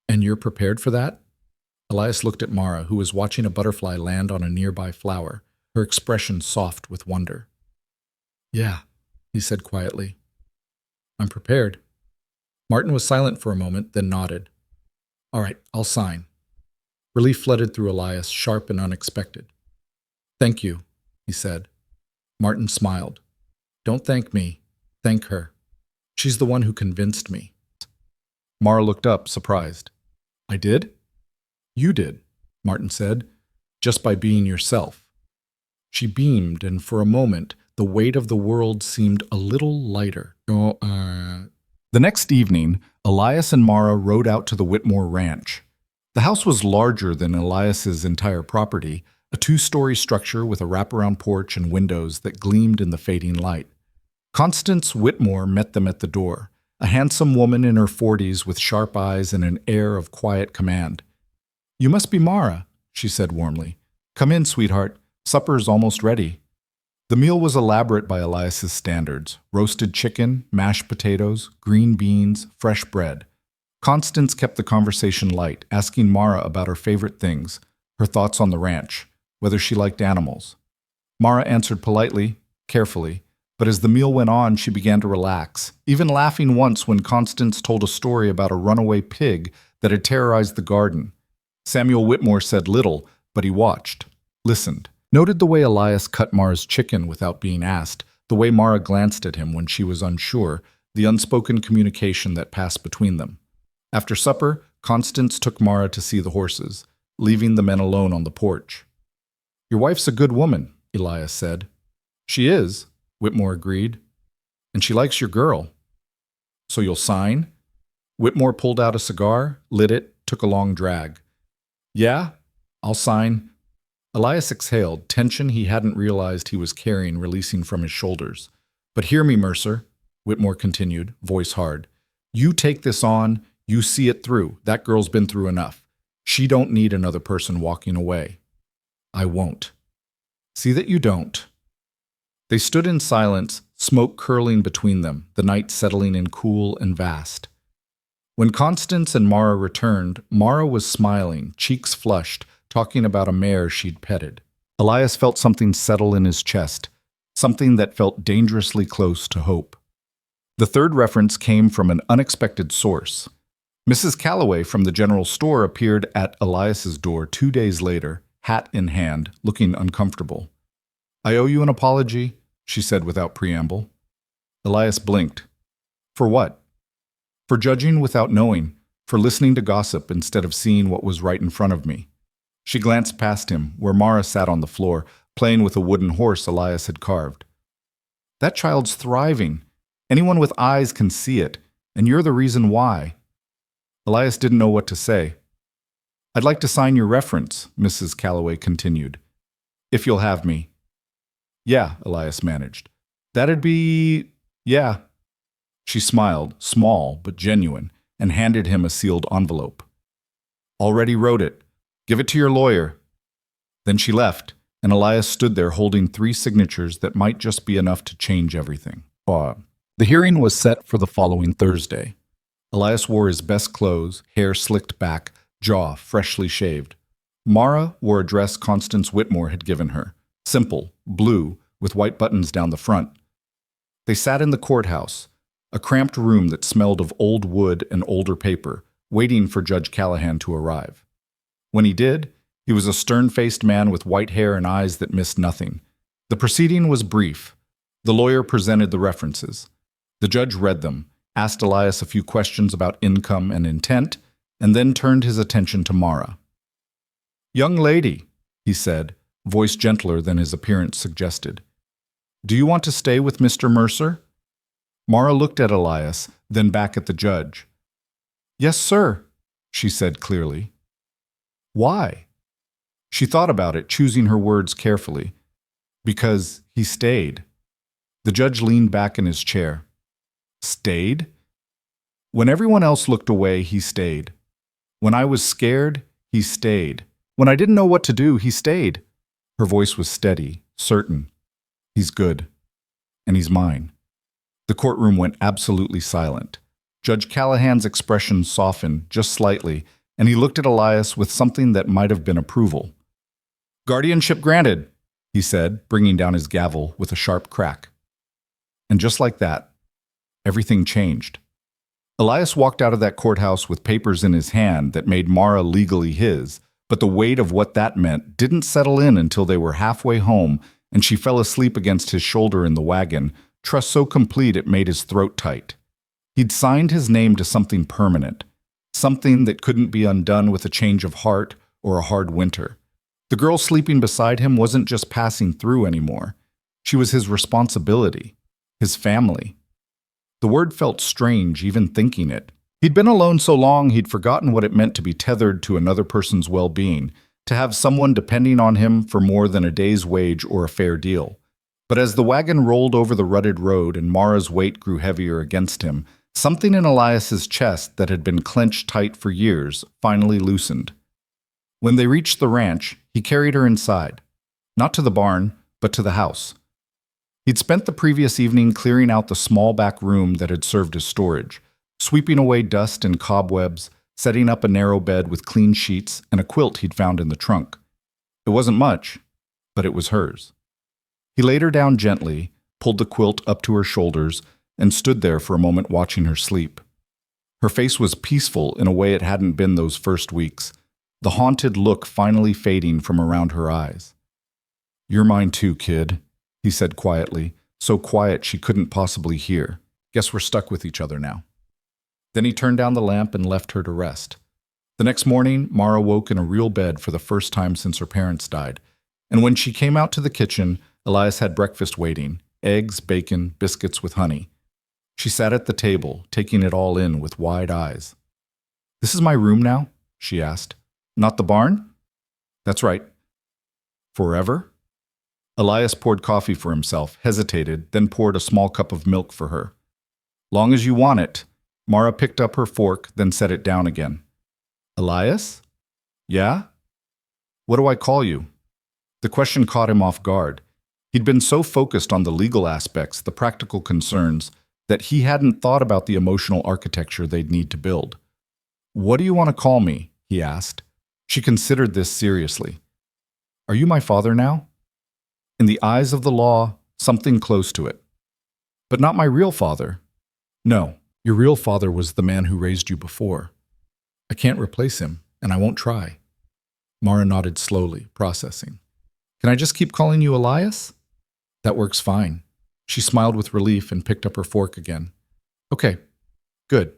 And you're prepared for that? Elias looked at Mara, who was watching a butterfly land on a nearby flower, her expression soft with wonder. Yeah, he said quietly. I'm prepared. Martin was silent for a moment, then nodded. All right, I'll sign. Relief flooded through Elias, sharp and unexpected. Thank you, he said. Martin smiled. Don't thank me. Thank her. She's the one who convinced me. Mara looked up, surprised. I did? You did, Martin said, just by being yourself. She beamed, and for a moment, the weight of the world seemed a little lighter. The next evening, Elias and Mara rode out to the Whitmore Ranch. The house was larger than Elias's entire property, a two-story structure with a wraparound porch and windows that gleamed in the fading light. Constance Whitmore met them at the door, a handsome woman in her 40s with sharp eyes and an air of quiet command. You must be Mara, she said warmly. Come in, sweetheart. Supper's almost ready. The meal was elaborate by Elias's standards. Roasted chicken, mashed potatoes, green beans, fresh bread. Constance kept the conversation light, asking Mara about her favorite things, her thoughts on the ranch, whether she liked animals. Mara answered politely, carefully, but as the meal went on, she began to relax, even laughing once when Constance told a story about a runaway pig that had terrorized the garden. Samuel Whitmore said little, but he watched, listened, noted the way Elias cut Mara's chicken without being asked, the way Mara glanced at him when she was unsure, the unspoken communication that passed between them. After supper, Constance took Mara to see the horses, leaving the men alone on the porch. Your wife's a good woman, Elias said. She is, Whitmore agreed. And she likes your girl. So you'll sign? Whitmore pulled out a cigar, lit it, took a long drag. Yeah, I'll sign. Elias exhaled, tension he hadn't realized he was carrying releasing from his shoulders. But hear me, Mercer, Whitmore continued, voice hard. You take this on, you see it through. That girl's been through enough. She don't need another person walking away. I won't. See that you don't. They stood in silence, smoke curling between them, the night settling in cool and vast. When Constance and Mara returned, Mara was smiling, cheeks flushed, talking about a mare she'd petted. Elias felt something settle in his chest, something that felt dangerously close to hope. The third reference came from an unexpected source. Mrs. Calloway from the general store appeared at Elias's door 2 days later, hat in hand, looking uncomfortable. I owe you an apology, she said without preamble. Elias blinked. For what? For judging without knowing, for listening to gossip instead of seeing what was right in front of me. She glanced past him, where Mara sat on the floor, playing with a wooden horse Elias had carved. That child's thriving. Anyone with eyes can see it, and you're the reason why. Elias didn't know what to say. I'd like to sign your reference, Mrs. Calloway continued. If you'll have me. Yeah, Elias managed. That'd be... yeah. She smiled, small but genuine, and handed him a sealed envelope. Already wrote it. Give it to your lawyer. Then she left, and Elias stood there holding 3 signatures that might just be enough to change everything. The hearing was set for the following Thursday. Elias wore his best clothes, hair slicked back, jaw freshly shaved. Mara wore a dress Constance Whitmore had given her, simple, blue, with white buttons down the front. They sat in the courthouse, a cramped room that smelled of old wood and older paper, waiting for Judge Callahan to arrive. When he did, he was a stern-faced man with white hair and eyes that missed nothing. The proceeding was brief. The lawyer presented the references. The judge read them, asked Elias a few questions about income and intent, and then turned his attention to Mara. "Young lady," he said, voice gentler than his appearance suggested, "do you want to stay with Mr. Mercer?" Mara looked at Elias, then back at the judge. "Yes, sir," she said clearly. "Why?" She thought about it, choosing her words carefully. "Because he stayed." The judge leaned back in his chair. "Stayed?" "When everyone else looked away, he stayed. When I was scared, he stayed. When I didn't know what to do, he stayed." Her voice was steady, certain. "He's good. And he's mine." The courtroom went absolutely silent. Judge Callahan's expression softened just slightly, and he looked at Elias with something that might have been approval. "Guardianship granted," he said, bringing down his gavel with a sharp crack. And just like that, everything changed. Elias walked out of that courthouse with papers in his hand that made Mara legally his, but the weight of what that meant didn't settle in until they were halfway home and she fell asleep against his shoulder in the wagon, trust so complete it made his throat tight. He'd signed his name to something permanent, something that couldn't be undone with a change of heart or a hard winter. The girl sleeping beside him wasn't just passing through anymore. She was his responsibility, his family. The word felt strange even thinking it. He'd been alone so long he'd forgotten what it meant to be tethered to another person's well-being, to have someone depending on him for more than a day's wage or a fair deal. But as the wagon rolled over the rutted road and Mara's weight grew heavier against him, something in Elias's chest that had been clenched tight for years finally loosened. When they reached the ranch, he carried her inside, not to the barn, but to the house. He'd spent the previous evening clearing out the small back room that had served as storage, sweeping away dust and cobwebs, setting up a narrow bed with clean sheets and a quilt he'd found in the trunk. It wasn't much, but it was hers. He laid her down gently, pulled the quilt up to her shoulders, and stood there for a moment watching her sleep. Her face was peaceful in a way it hadn't been those first weeks, the haunted look finally fading from around her eyes. "You're mine too, kid," he said quietly, so quiet she couldn't possibly hear. "Guess we're stuck with each other now." Then he turned down the lamp and left her to rest. The next morning, Mara woke in a real bed for the first time since her parents died, and when she came out to the kitchen, Elias had breakfast waiting, eggs, bacon, biscuits with honey. She sat at the table, taking it all in with wide eyes. "This is my room now?" she asked. "Not the barn?" "That's right." "Forever?" Elias poured coffee for himself, hesitated, then poured a small cup of milk for her. "Long as you want it." Mara picked up her fork, then set it down again. "Elias?" "Yeah?" "What do I call you?" The question caught him off guard. He'd been so focused on the legal aspects, the practical concerns, that he hadn't thought about the emotional architecture they'd need to build. "What do you want to call me?" he asked. She considered this seriously. "Are you my father now?" "In the eyes of the law, something close to it." "But not my real father." "No, your real father was the man who raised you before. I can't replace him, and I won't try." Mara nodded slowly, processing. "Can I just keep calling you Elias?" "That works fine." She smiled with relief and picked up her fork again. "Okay, good."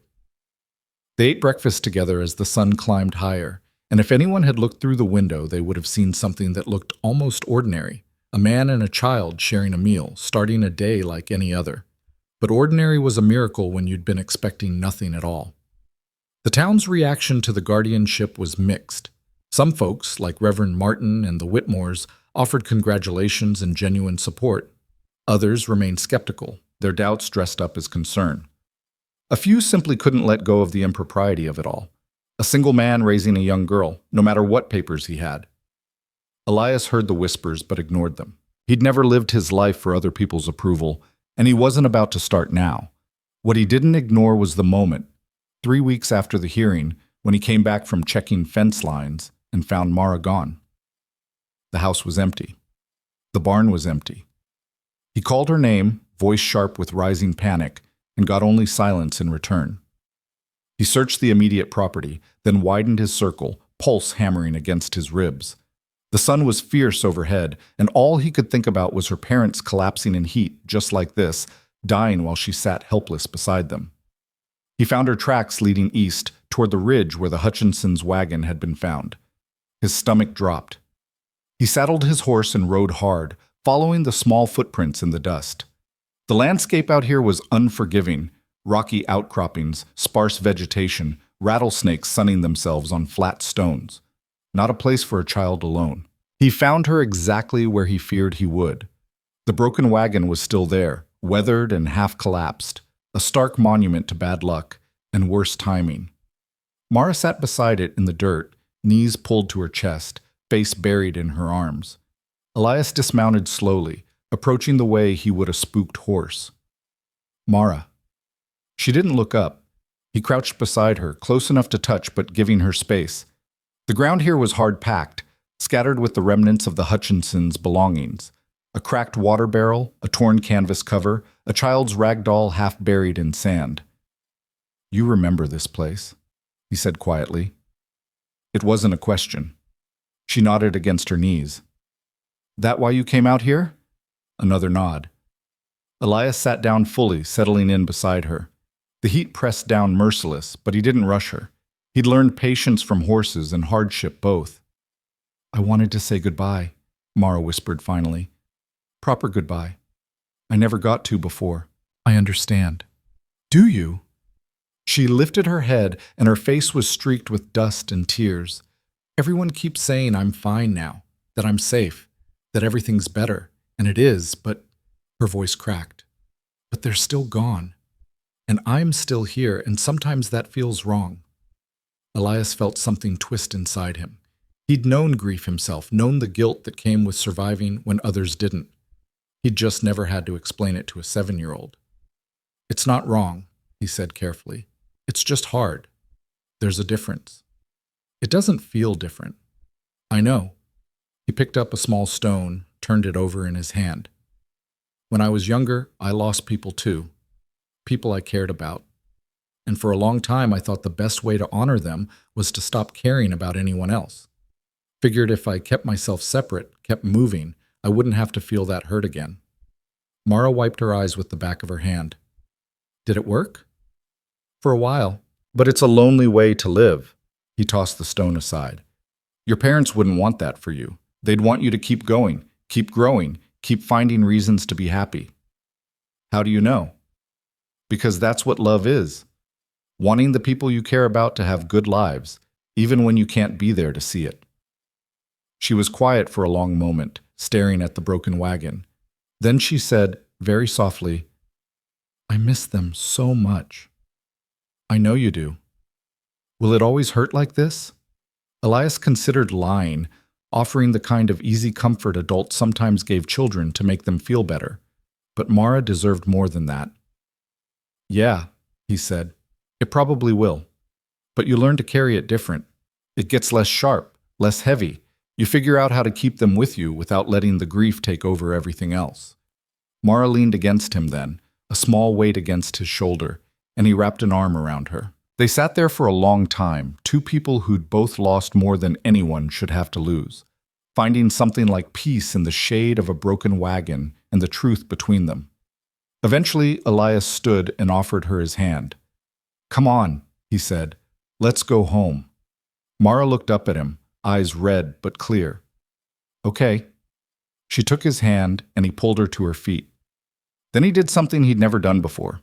They ate breakfast together as the sun climbed higher, and if anyone had looked through the window, they would have seen something that looked almost ordinary. A man and a child sharing a meal, starting a day like any other. But ordinary was a miracle when you'd been expecting nothing at all. The town's reaction to the guardianship was mixed. Some folks, like Reverend Martin and the Whitmores, offered congratulations and genuine support. Others remained skeptical, their doubts dressed up as concern. A few simply couldn't let go of the impropriety of it all. A single man raising a young girl, no matter what papers he had. Elias heard the whispers but ignored them. He'd never lived his life for other people's approval, and he wasn't about to start now. What he didn't ignore was the moment, 3 weeks after the hearing, when he came back from checking fence lines and found Mara gone. The house was empty. The barn was empty. He called her name, voice sharp with rising panic, and got only silence in return. He searched the immediate property, then widened his circle, pulse hammering against his ribs. The sun was fierce overhead, and all he could think about was her parents collapsing in heat just like this, dying while she sat helpless beside them. He found her tracks leading east, toward the ridge where the Hutchinsons' wagon had been found. His stomach dropped. He saddled his horse and rode hard, following the small footprints in the dust. The landscape out here was unforgiving, rocky outcroppings, sparse vegetation, rattlesnakes sunning themselves on flat stones. Not a place for a child alone. He found her exactly where he feared he would. The broken wagon was still there, weathered and half collapsed, a stark monument to bad luck and worse timing. Mara sat beside it in the dirt, knees pulled to her chest, face buried in her arms. Elias dismounted slowly, approaching the way he would a spooked horse. Mara. She didn't look up. He crouched beside her, close enough to touch but giving her space. The ground here was hard-packed, scattered with the remnants of the Hutchinsons' belongings. A cracked water barrel, a torn canvas cover, a child's rag doll half buried in sand. "You remember this place," he said quietly. It wasn't a question. She nodded against her knees. "That why you came out here?" Another nod. Elias sat down fully, settling in beside her. The heat pressed down merciless, but he didn't rush her. He'd learned patience from horses and hardship both. "I wanted to say goodbye," Mara whispered finally. "Proper goodbye. I never got to before." "I understand." "Do you?" She lifted her head, and her face was streaked with dust and tears. "Everyone keeps saying I'm fine now, that I'm safe, that everything's better, and it is, but—" Her voice cracked. "But they're still gone. And I'm still here, and sometimes that feels wrong." Elias felt something twist inside him. He'd known grief himself, known the guilt that came with surviving when others didn't. He'd just never had to explain it to a 7-year-old. "It's not wrong," he said carefully. "It's just hard. There's a difference." "It doesn't feel different." "I know." He picked up a small stone, turned it over in his hand. "When I was younger, I lost people too. People I cared about. And for a long time I thought the best way to honor them was to stop caring about anyone else. Figured if I kept myself separate, kept moving, I wouldn't have to feel that hurt again." Mara wiped her eyes with the back of her hand. "Did it work?" "For a while. But it's a lonely way to live." He tossed the stone aside. "Your parents wouldn't want that for you. They'd want you to keep going, keep growing, keep finding reasons to be happy." "How do you know?" "Because that's what love is. Wanting the people you care about to have good lives, even when you can't be there to see it." She was quiet for a long moment, staring at the broken wagon. Then she said, very softly, "I miss them so much." "I know you do. Will it always hurt like this?" Elias considered lying, offering the kind of easy comfort adults sometimes gave children to make them feel better. But Mara deserved more than that. "Yeah," he said, "it probably will. But you learn to carry it different. It gets less sharp, less heavy. You figure out how to keep them with you without letting the grief take over everything else." Mara leaned against him then, a small weight against his shoulder, and he wrapped an arm around her. They sat there for a long time, two people who'd both lost more than anyone should have to lose, finding something like peace in the shade of a broken wagon and the truth between them. Eventually, Elias stood and offered her his hand. "Come on," he said. "Let's go home." Mara looked up at him, eyes red but clear. "Okay." She took his hand and he pulled her to her feet. Then he did something he'd never done before.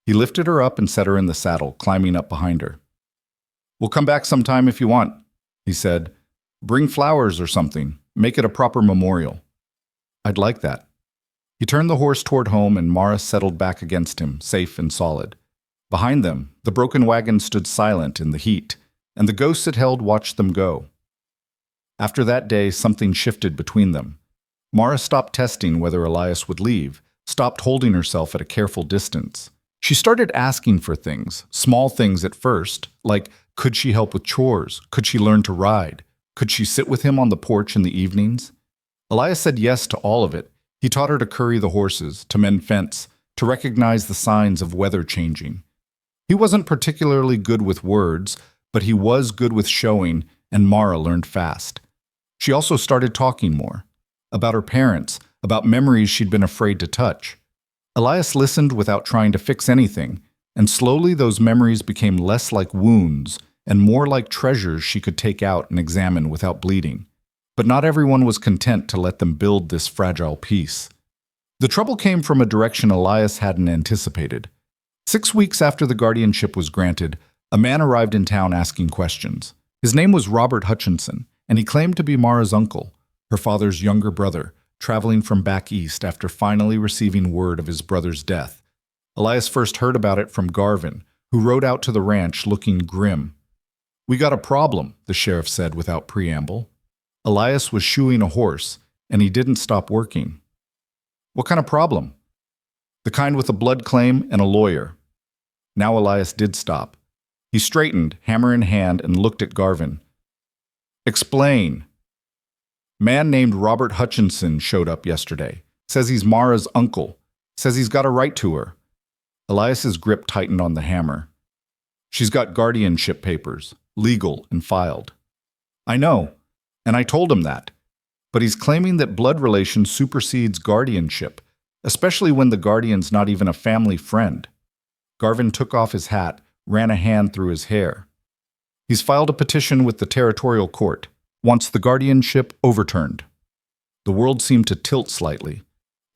He lifted her up and set her in the saddle, climbing up behind her. "We'll come back sometime if you want," he said. "Bring flowers or something. Make it a proper memorial." "I'd like that." He turned the horse toward home and Mara settled back against him, safe and solid. Behind them, the broken wagon stood silent in the heat, and the ghosts it held watched them go. After that day, something shifted between them. Mara stopped testing whether Elias would leave, stopped holding herself at a careful distance. She started asking for things, small things at first, like could she help with chores? Could she learn to ride? Could she sit with him on the porch in the evenings? Elias said yes to all of it. He taught her to curry the horses, to mend fence, to recognize the signs of weather changing. He wasn't particularly good with words, but he was good with showing, and Mara learned fast. She also started talking more. About her parents, about memories she'd been afraid to touch. Elias listened without trying to fix anything, and slowly those memories became less like wounds and more like treasures she could take out and examine without bleeding. But not everyone was content to let them build this fragile peace. The trouble came from a direction Elias hadn't anticipated. 6 weeks after the guardianship was granted, a man arrived in town asking questions. His name was Robert Hutchinson, and he claimed to be Mara's uncle, her father's younger brother, traveling from back east after finally receiving word of his brother's death. Elias first heard about it from Garvin, who rode out to the ranch looking grim. "We got a problem," the sheriff said without preamble. Elias was shoeing a horse, and he didn't stop working. "What kind of problem?" "The kind with a blood claim and a lawyer." Now Elias did stop. He straightened, hammer in hand, and looked at Garvin. "Explain." "Man named Robert Hutchinson showed up yesterday. Says he's Mara's uncle. Says he's got a right to her." Elias's grip tightened on the hammer. "She's got guardianship papers, legal and filed." "I know, and I told him that. But he's claiming that blood relation supersedes guardianship, especially when the guardian's not even a family friend." Garvin took off his hat, ran a hand through his hair. "He's filed a petition with the territorial court. Wants the guardianship overturned." The world seemed to tilt slightly.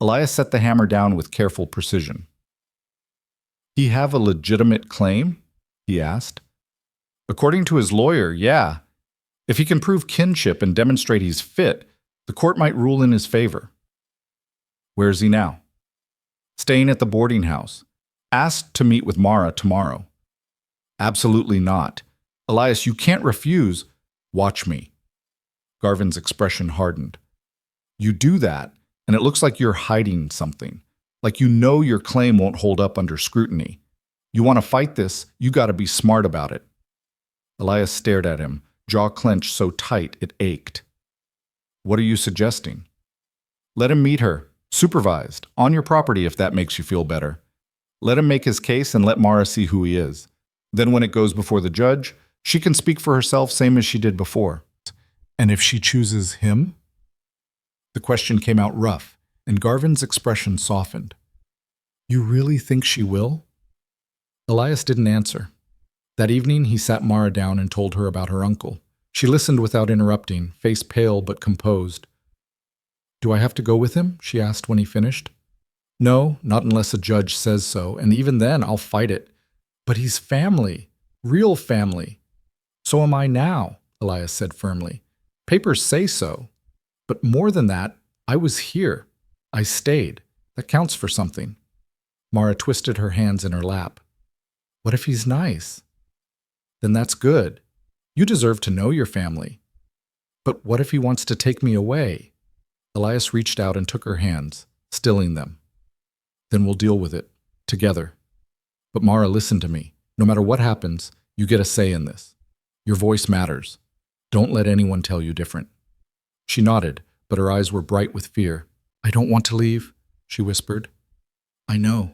Elias set the hammer down with careful precision. "He have a legitimate claim?" he asked. "According to his lawyer, yeah. If he can prove kinship and demonstrate he's fit, the court might rule in his favor." "Where is he now?" "Staying at the boarding house. Asked to meet with Mara tomorrow." "Absolutely not. Elias, you can't refuse." "Watch me." Garvin's expression hardened. "You do that, and it looks like you're hiding something. Like you know your claim won't hold up under scrutiny. You want to fight this, you got to be smart about it." Elias stared at him, jaw clenched so tight it ached. "What are you suggesting?" "Let him meet her, supervised, on your property if that makes you feel better. Let him make his case and let Mara see who he is. Then when it goes before the judge, she can speak for herself same as she did before." "And if she chooses him?" The question came out rough, and Garvin's expression softened. "You really think she will?" Elias didn't answer. That evening, he sat Mara down and told her about her uncle. She listened without interrupting, face pale but composed. "Do I have to go with him?" she asked when he finished. "No, not unless a judge says so, and even then I'll fight it. But he's family, real family." "So am I now," Elias said firmly. "Papers say so. But more than that, I was here. I stayed. That counts for something." Mara twisted her hands in her lap. "What if he's nice?" "Then that's good. You deserve to know your family." "But what if he wants to take me away?" Elias reached out and took her hands, stilling them. "Then we'll deal with it, together. But Mara, listen to me. No matter what happens, you get a say in this. Your voice matters. Don't let anyone tell you different." She nodded, but her eyes were bright with fear. "I don't want to leave," she whispered. "I know.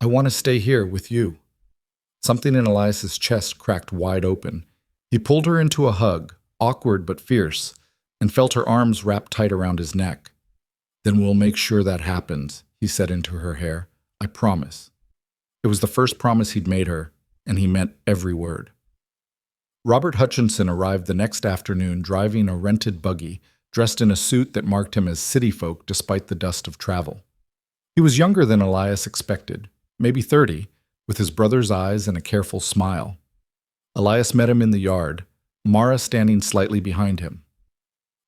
I want to stay here with you." Something in Elias's chest cracked wide open. He pulled her into a hug, awkward but fierce, and felt her arms wrapped tight around his neck. "Then we'll make sure that happens," he said into her hair. "I promise." It was the first promise he'd made her, and he meant every word. Robert Hutchinson arrived the next afternoon driving a rented buggy, dressed in a suit that marked him as city folk despite the dust of travel. He was younger than Elias expected, maybe 30, with his brother's eyes and a careful smile. Elias met him in the yard, Mara standing slightly behind him.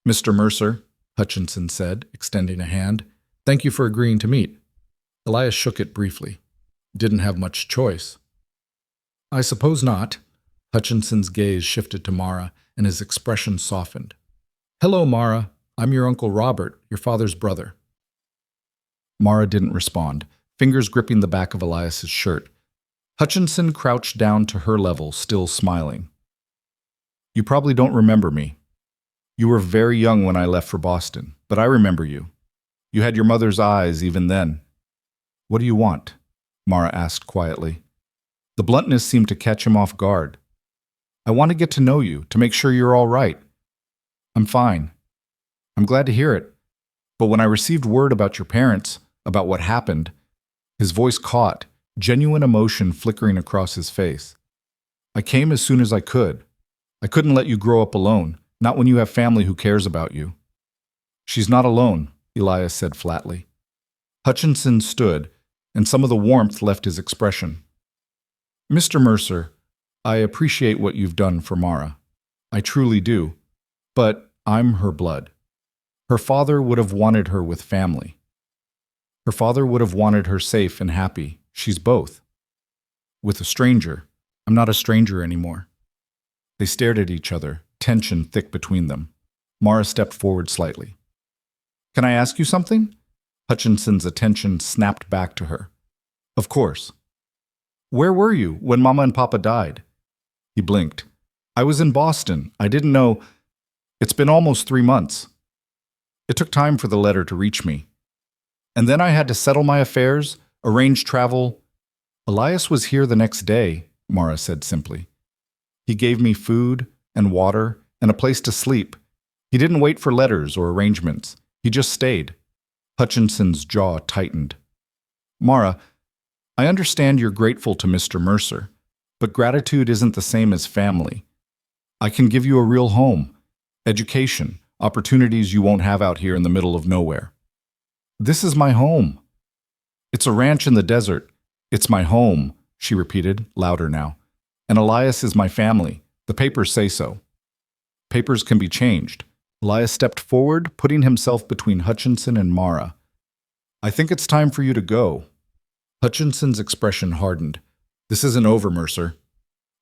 "Mr. Mercer," Hutchinson said, extending a hand, "thank you for agreeing to meet." Elias shook it briefly. Didn't have much choice. "I suppose not." Hutchinson's gaze shifted to Mara, and his expression softened. Hello, Mara. I'm your Uncle Robert, your father's brother. Mara didn't respond, fingers gripping the back of Elias's shirt. Hutchinson crouched down to her level, still smiling. You probably don't remember me. You were very young when I left for Boston, but I remember you. You had your mother's eyes even then. What do you want? Mara asked quietly. The bluntness seemed to catch him off guard. I want to get to know you, to make sure you're all right. I'm fine. I'm glad to hear it. But when I received word about your parents, about what happened, his voice caught, genuine emotion flickering across his face. I came as soon as I could. I couldn't let you grow up alone, not when you have family who cares about you. She's not alone, Elias said flatly. Hutchinson stood, and some of the warmth left his expression. Mr. Mercer, I appreciate what you've done for Mara. I truly do. But I'm her blood. Her father would have wanted her with family. Her father would have wanted her safe and happy. She's both. With a stranger, I'm not a stranger anymore. They stared at each other, tension thick between them. Mara stepped forward slightly. Can I ask you something? Hutchinson's attention snapped back to her. Of course. Where were you when Mama and Papa died? He blinked. I was in Boston. I didn't know. It's been almost 3 months. It took time for the letter to reach me. And then I had to settle my affairs, arrange travel. Elias was here the next day, Mara said simply. He gave me food and water and a place to sleep. He didn't wait for letters or arrangements. He just stayed. Hutchinson's jaw tightened. Mara, I understand you're grateful to Mr. Mercer, but gratitude isn't the same as family. I can give you a real home, education, opportunities you won't have out here in the middle of nowhere. This is my home. It's a ranch in the desert. It's my home, she repeated, louder now. And Elias is my family. The papers say so. Papers can be changed. Elias stepped forward, putting himself between Hutchinson and Mara. I think it's time for you to go. Hutchinson's expression hardened. This isn't over, Mercer.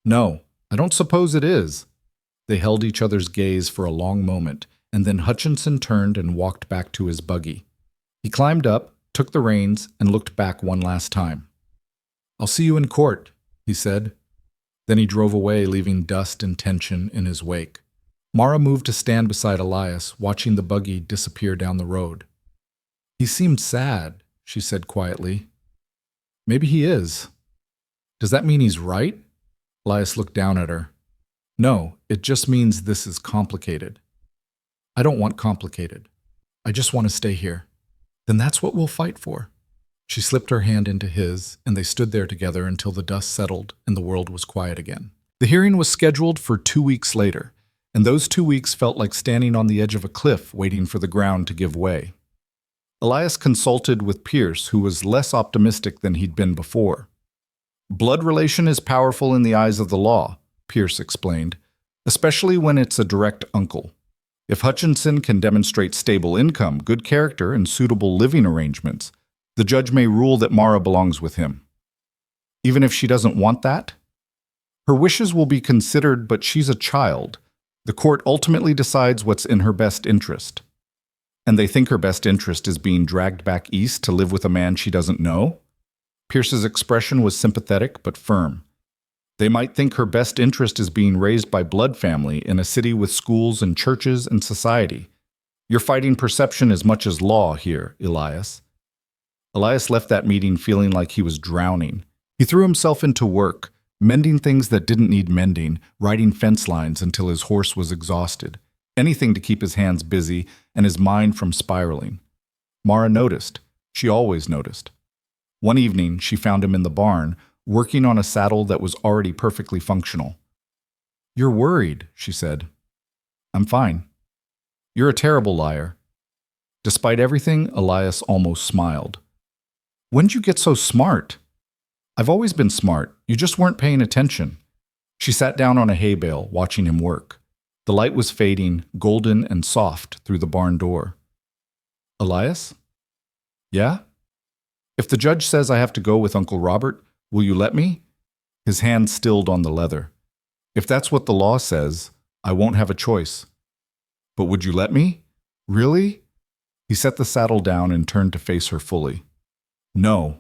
No, I don't suppose it is. They held each other's gaze for a long moment, and then Hutchinson turned and walked back to his buggy. He climbed up, took the reins, and looked back one last time. I'll see you in court, he said. Then he drove away, leaving dust and tension in his wake. Mara moved to stand beside Elias, watching the buggy disappear down the road. He seemed sad, she said quietly. Maybe he is. Does that mean he's right? Elias looked down at her. No, it just means this is complicated. I don't want complicated. I just want to stay here. Then that's what we'll fight for. She slipped her hand into his, and they stood there together until the dust settled and the world was quiet again. The hearing was scheduled for 2 weeks later, and those 2 weeks felt like standing on the edge of a cliff waiting for the ground to give way. Elias consulted with Pierce, who was less optimistic than he'd been before. Blood relation is powerful in the eyes of the law, Pierce explained, especially when it's a direct uncle. If Hutchinson can demonstrate stable income, good character, and suitable living arrangements, the judge may rule that Mara belongs with him. Even if she doesn't want that? Her wishes will be considered, but she's a child. The court ultimately decides what's in her best interest. And they think her best interest is being dragged back east to live with a man she doesn't know? Pierce's expression was sympathetic but firm. They might think her best interest is being raised by blood family in a city with schools and churches and society. You're fighting perception as much as law here, Elias. Elias left that meeting feeling like he was drowning. He threw himself into work, mending things that didn't need mending, riding fence lines until his horse was exhausted. Anything to keep his hands busy and his mind from spiraling. Mara noticed. She always noticed. One evening, she found him in the barn, working on a saddle that was already perfectly functional. You're worried, she said. I'm fine. You're a terrible liar. Despite everything, Elias almost smiled. When'd you get so smart? I've always been smart. You just weren't paying attention. She sat down on a hay bale, watching him work. The light was fading, golden and soft, through the barn door. Elias? Yeah? If the judge says I have to go with Uncle Robert, will you let me? His hand stilled on the leather. If that's what the law says, I won't have a choice. But would you let me? Really? He set the saddle down and turned to face her fully. No.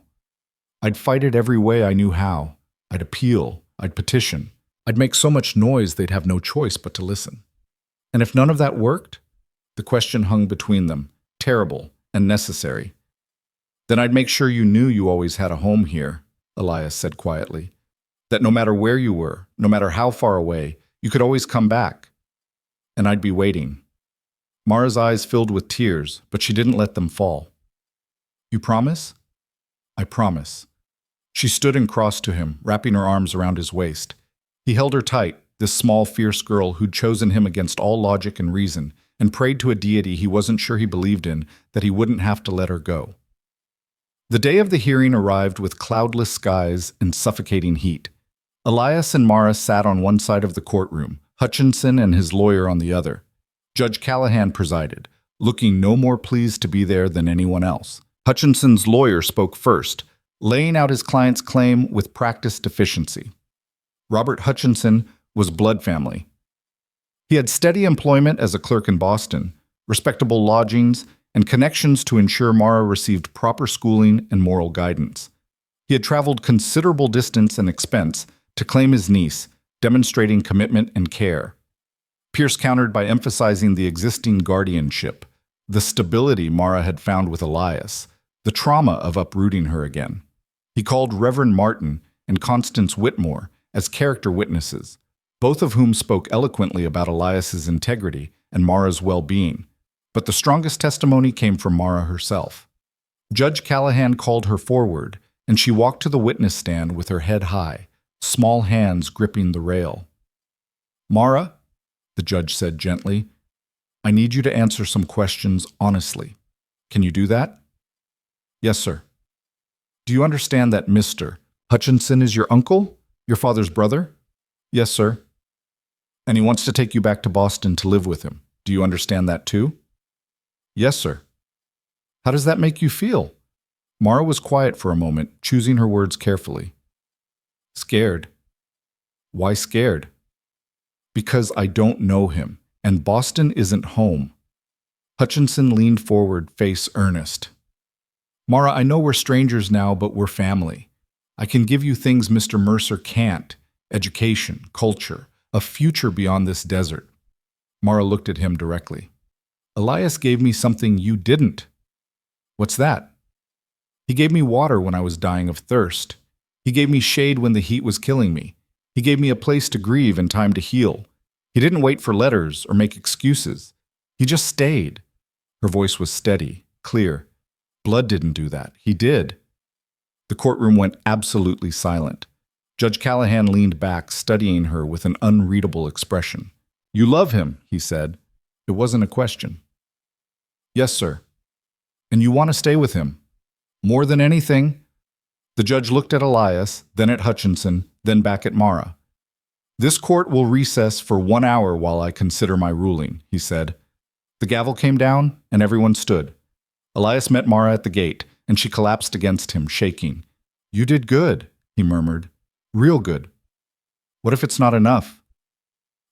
I'd fight it every way I knew how. I'd appeal. I'd petition. I'd make so much noise they'd have no choice but to listen. And if none of that worked? The question hung between them, terrible and necessary. Then I'd make sure you knew you always had a home here, Elias said quietly. That no matter where you were, no matter how far away, you could always come back. And I'd be waiting. Mara's eyes filled with tears, but she didn't let them fall. You promise? I promise. She stood and crossed to him, wrapping her arms around his waist. He held her tight, this small, fierce girl who'd chosen him against all logic and reason, and prayed to a deity he wasn't sure he believed in that he wouldn't have to let her go. The day of the hearing arrived with cloudless skies and suffocating heat. Elias and Mara sat on one side of the courtroom, Hutchinson and his lawyer on the other. Judge Callahan presided, looking no more pleased to be there than anyone else. Hutchinson's lawyer spoke first, laying out his client's claim with practiced efficiency. Robert Hutchinson was blood family. He had steady employment as a clerk in Boston, respectable lodgings, and connections to ensure Mara received proper schooling and moral guidance. He had traveled considerable distance and expense to claim his niece, demonstrating commitment and care. Pierce countered by emphasizing the existing guardianship, the stability Mara had found with Elias, the trauma of uprooting her again. He called Reverend Martin and Constance Whitmore as character witnesses, both of whom spoke eloquently about Elias's integrity and Mara's well-being. But the strongest testimony came from Mara herself. Judge Callahan called her forward, and she walked to the witness stand with her head high, small hands gripping the rail. Mara, the judge said gently, I need you to answer some questions honestly. Can you do that? Yes, sir. Do you understand that Mr. Hutchinson is your uncle? Your father's brother? Yes, sir. And he wants to take you back to Boston to live with him. Do you understand that too? Yes, sir. How does that make you feel? Mara was quiet for a moment, choosing her words carefully. Scared. Why scared? Because I don't know him, and Boston isn't home. Hutchinson leaned forward, face earnest. Mara, I know we're strangers now, but we're family. I can give you things Mr. Mercer can't: education, culture, a future beyond this desert. Mara looked at him directly. Elias gave me something you didn't. What's that? He gave me water when I was dying of thirst. He gave me shade when the heat was killing me. He gave me a place to grieve and time to heal. He didn't wait for letters or make excuses. He just stayed. Her voice was steady, clear. Blood didn't do that. He did. The courtroom went absolutely silent. Judge Callahan leaned back, studying her with an unreadable expression. You love him, he said. It wasn't a question. Yes, sir. And you want to stay with him? More than anything. The judge looked at Elias, then at Hutchinson, then back at Mara. This court will recess for 1 hour while I consider my ruling, he said. The gavel came down, and everyone stood. Elias met Mara at the gate, and she collapsed against him, shaking. You did good, he murmured. Real good. What if it's not enough?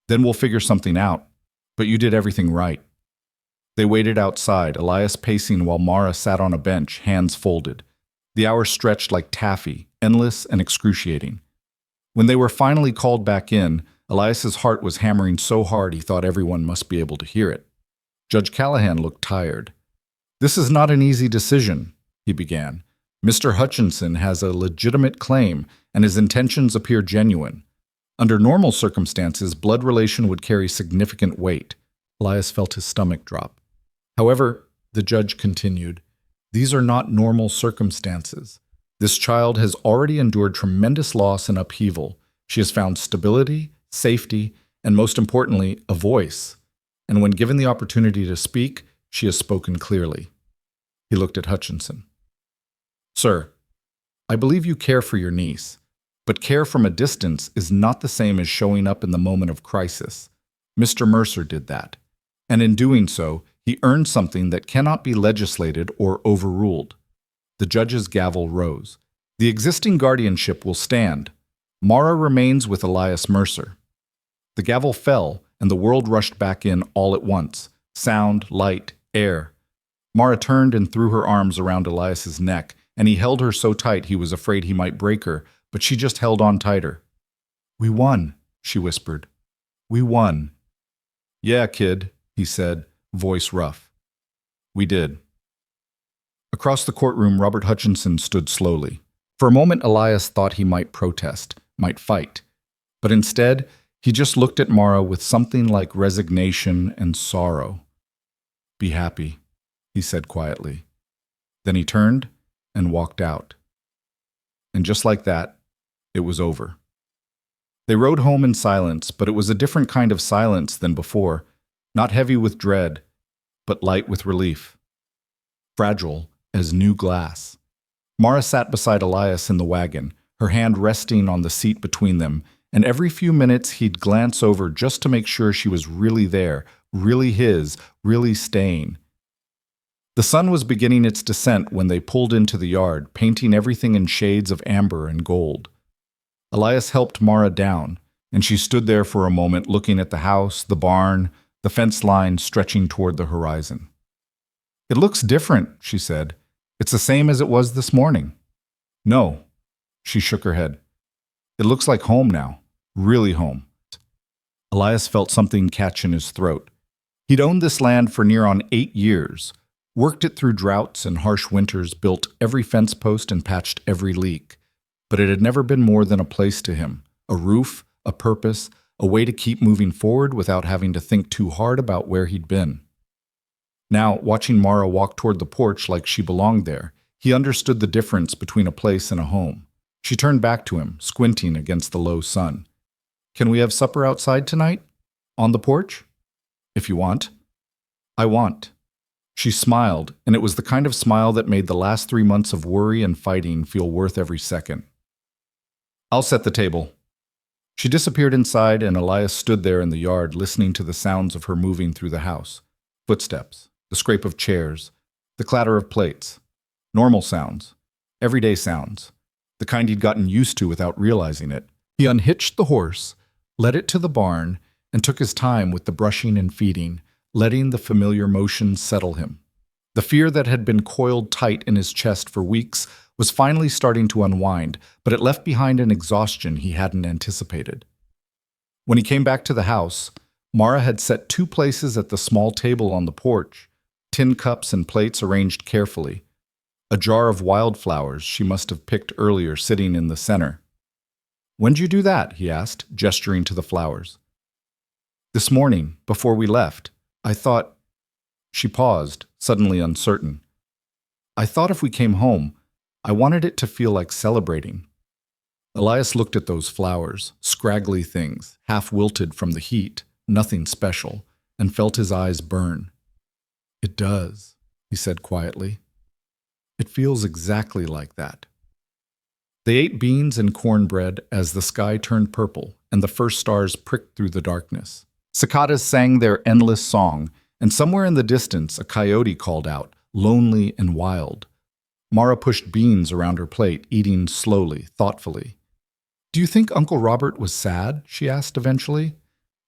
Then we'll figure something out. But you did everything right. They waited outside, Elias pacing while Mara sat on a bench, hands folded. The hours stretched like taffy, endless and excruciating. When they were finally called back in, Elias's heart was hammering so hard he thought everyone must be able to hear it. Judge Callahan looked tired. This is not an easy decision, he began. Mr. Hutchinson has a legitimate claim, and his intentions appear genuine. Under normal circumstances, blood relation would carry significant weight. Elias felt his stomach drop. However, the judge continued, these are not normal circumstances. This child has already endured tremendous loss and upheaval. She has found stability, safety, and most importantly, a voice. And when given the opportunity to speak, she has spoken clearly. He looked at Hutchinson. Sir, I believe you care for your niece, but care from a distance is not the same as showing up in the moment of crisis. Mr. Mercer did that, and in doing so, he earned something that cannot be legislated or overruled. The judge's gavel rose. The existing guardianship will stand. Mara remains with Elias Mercer. The gavel fell, and the world rushed back in all at once. Sound, light, air. Mara turned and threw her arms around Elias's neck, and he held her so tight he was afraid he might break her, but she just held on tighter. "We won," she whispered. "We won." "Yeah, kid," he said, voice rough. "We did." Across the courtroom, Robert Hutchinson stood slowly. For a moment, Elias thought he might protest, might fight. But instead, he just looked at Mara with something like resignation and sorrow. "Be happy," he said quietly. Then he turned and walked out. And just like that, it was over. They rode home in silence, but it was a different kind of silence than before, not heavy with dread, but light with relief. Fragile as new glass. Mara sat beside Elias in the wagon, her hand resting on the seat between them, and every few minutes he'd glance over just to make sure she was really there, really his, really staying. The sun was beginning its descent when they pulled into the yard, painting everything in shades of amber and gold. Elias helped Mara down, and she stood there for a moment looking at the house, the barn, the fence line stretching toward the horizon. "It looks different," she said. "It's the same as it was this morning." "No." She shook her head. "It looks like home now. Really home." Elias felt something catch in his throat. He'd owned this land for near on 8 years, worked it through droughts and harsh winters, built every fence post and patched every leak. But it had never been more than a place to him, a roof, a purpose, a way to keep moving forward without having to think too hard about where he'd been. Now, watching Mara walk toward the porch like she belonged there, he understood the difference between a place and a home. She turned back to him, squinting against the low sun. "Can we have supper outside tonight? On the porch?" "If you want." "I want." She smiled, and it was the kind of smile that made the last 3 months of worry and fighting feel worth every second. "I'll set the table." She disappeared inside, and Elias stood there in the yard listening to the sounds of her moving through the house. Footsteps, the scrape of chairs, the clatter of plates. Normal sounds, everyday sounds, the kind he'd gotten used to without realizing it. He unhitched the horse, led it to the barn, and took his time with the brushing and feeding, letting the familiar motions settle him. The fear that had been coiled tight in his chest for weeks was finally starting to unwind, but it left behind an exhaustion he hadn't anticipated. When he came back to the house, Mara had set 2 places at the small table on the porch, tin cups and plates arranged carefully. A jar of wildflowers she must have picked earlier sitting in the center. "When'd you do that?" he asked, gesturing to the flowers. "This morning, before we left. I thought—" She paused, suddenly uncertain. "I thought if we came home, I wanted it to feel like celebrating." Elias looked at those flowers, scraggly things, half wilted from the heat, nothing special, and felt his eyes burn. "It does," he said quietly. "It feels exactly like that." They ate beans and cornbread as the sky turned purple and the first stars pricked through the darkness. Cicadas sang their endless song, and somewhere in the distance a coyote called out, lonely and wild. Mara pushed beans around her plate, eating slowly, thoughtfully. "Do you think Uncle Robert was sad?" she asked eventually.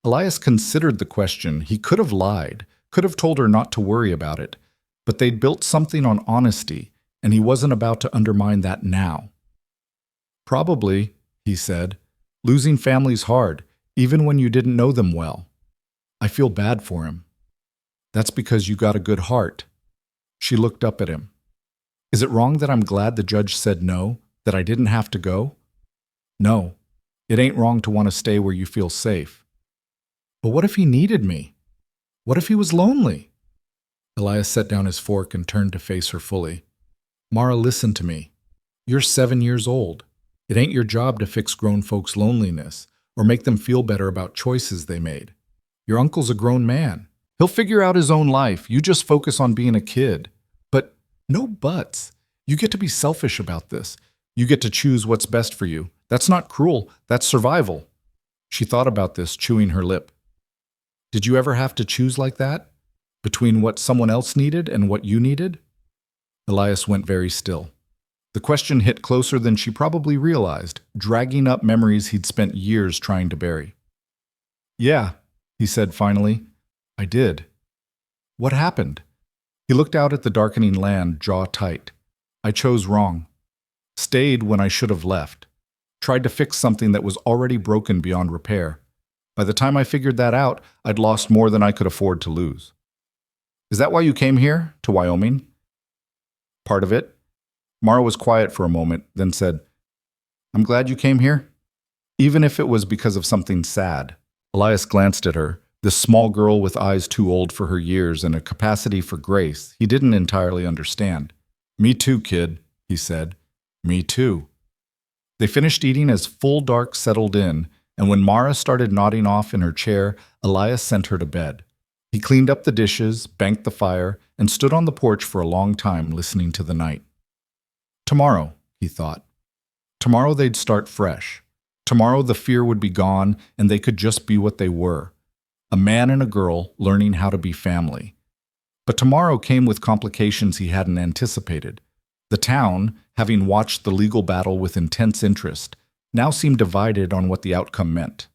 Elias considered the question. He could have lied, could have told her not to worry about it, but they'd built something on honesty, and he wasn't about to undermine that now. "Probably," he said. "Losing family's hard, even when you didn't know them well. I feel bad for him." "That's because you got a good heart." She looked up at him. "Is it wrong that I'm glad the judge said no, that I didn't have to go?" "No. It ain't wrong to want to stay where you feel safe." "But what if he needed me? What if he was lonely?" Elias set down his fork and turned to face her fully. "Mara, listen to me. You're 7 years old. It ain't your job to fix grown folks' loneliness or make them feel better about choices they made. Your uncle's a grown man. He'll figure out his own life. You just focus on being a kid. But no buts. You get to be selfish about this. You get to choose what's best for you. That's not cruel. That's survival." She thought about this, chewing her lip. "Did you ever have to choose like that? Between what someone else needed and what you needed?" Elias went very still. The question hit closer than she probably realized, dragging up memories he'd spent years trying to bury. "Yeah," he said finally, "I did." What happened? He looked out at the darkening land, jaw tight. I chose wrong. Stayed when I should have left. Tried to fix something that was already broken beyond repair. By the time I figured that out, I'd lost more than I could afford to lose. Is that why you came here, to Wyoming? Part of it. Mara was quiet for a moment, then said, I'm glad you came here. Even if it was because of something sad. Elias glanced at her, this small girl with eyes too old for her years and a capacity for grace he didn't entirely understand. Me too, kid, he said. Me too. They finished eating as full dark settled in, and when Mara started nodding off in her chair, Elias sent her to bed. He cleaned up the dishes, banked the fire, and stood on the porch for a long time listening to the night. Tomorrow, he thought. Tomorrow they'd start fresh. Tomorrow the fear would be gone and they could just be what they were. A man and a girl learning how to be family. But tomorrow came with complications he hadn't anticipated. The town, having watched the legal battle with intense interest, now seemed divided on what the outcome meant.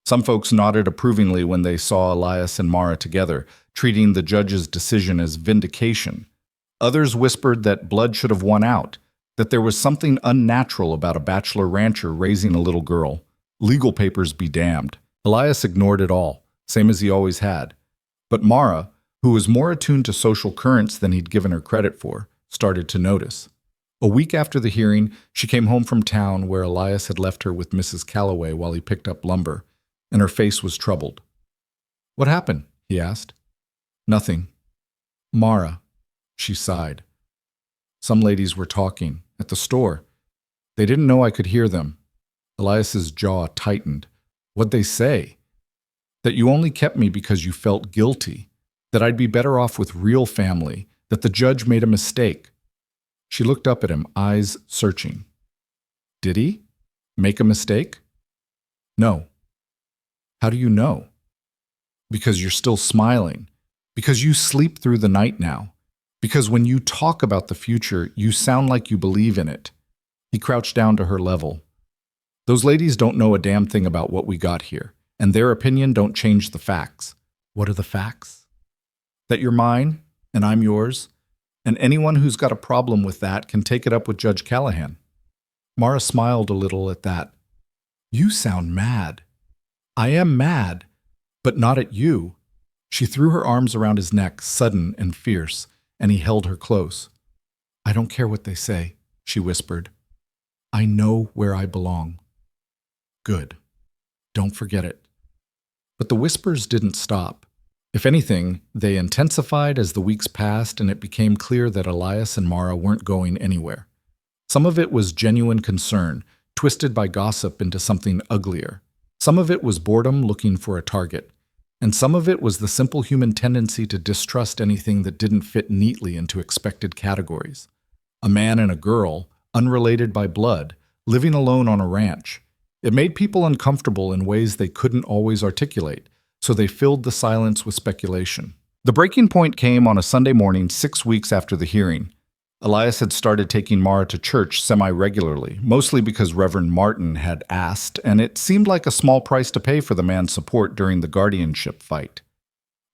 Some folks nodded approvingly when they saw Elias and Mara together, treating the judge's decision as vindication. Others whispered that blood should have won out, that there was something unnatural about a bachelor rancher raising a little girl. Legal papers be damned. Elias ignored it all, same as he always had. But Mara, who was more attuned to social currents than he'd given her credit for, started to notice. A week after the hearing, she came home from town where Elias had left her with Mrs. Calloway while he picked up lumber, and her face was troubled. What happened? He asked. Nothing. Mara, she sighed. Some ladies were talking at the store. They didn't know I could hear them. Elias's jaw tightened. What'd they say? That you only kept me because you felt guilty, that I'd be better off with real family, that the judge made a mistake. She looked up at him, eyes searching. Did he make a mistake? No. How do you know? Because you're still smiling. Because you sleep through the night now. Because when you talk about the future, you sound like you believe in it. He crouched down to her level. Those ladies don't know a damn thing about what we got here, and their opinion don't change the facts. What are the facts? That you're mine, and I'm yours, and anyone who's got a problem with that can take it up with Judge Callahan. Mara smiled a little at that. You sound mad. I am mad, but not at you. She threw her arms around his neck, sudden and fierce, and he held her close. I don't care what they say, she whispered. I know where I belong. Good. Don't forget it. But the whispers didn't stop. If anything, they intensified as the weeks passed and it became clear that Elias and Mara weren't going anywhere. Some of it was genuine concern, twisted by gossip into something uglier. Some of it was boredom looking for a target. And some of it was the simple human tendency to distrust anything that didn't fit neatly into expected categories. A man and a girl, unrelated by blood, living alone on a ranch. It made people uncomfortable in ways they couldn't always articulate, so they filled the silence with speculation. The breaking point came on a Sunday morning 6 weeks after the hearing. Elias had started taking Mara to church semi-regularly, mostly because Reverend Martin had asked, and it seemed like a small price to pay for the man's support during the guardianship fight.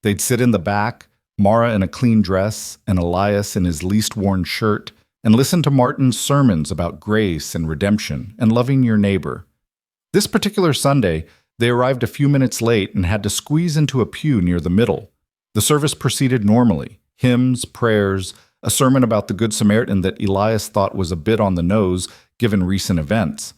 They'd sit in the back, Mara in a clean dress and Elias in his least-worn shirt, and listen to Martin's sermons about grace and redemption and loving your neighbor. This particular Sunday, they arrived a few minutes late and had to squeeze into a pew near the middle. The service proceeded normally, hymns, prayers, a sermon about the Good Samaritan that Elias thought was a bit on the nose given recent events.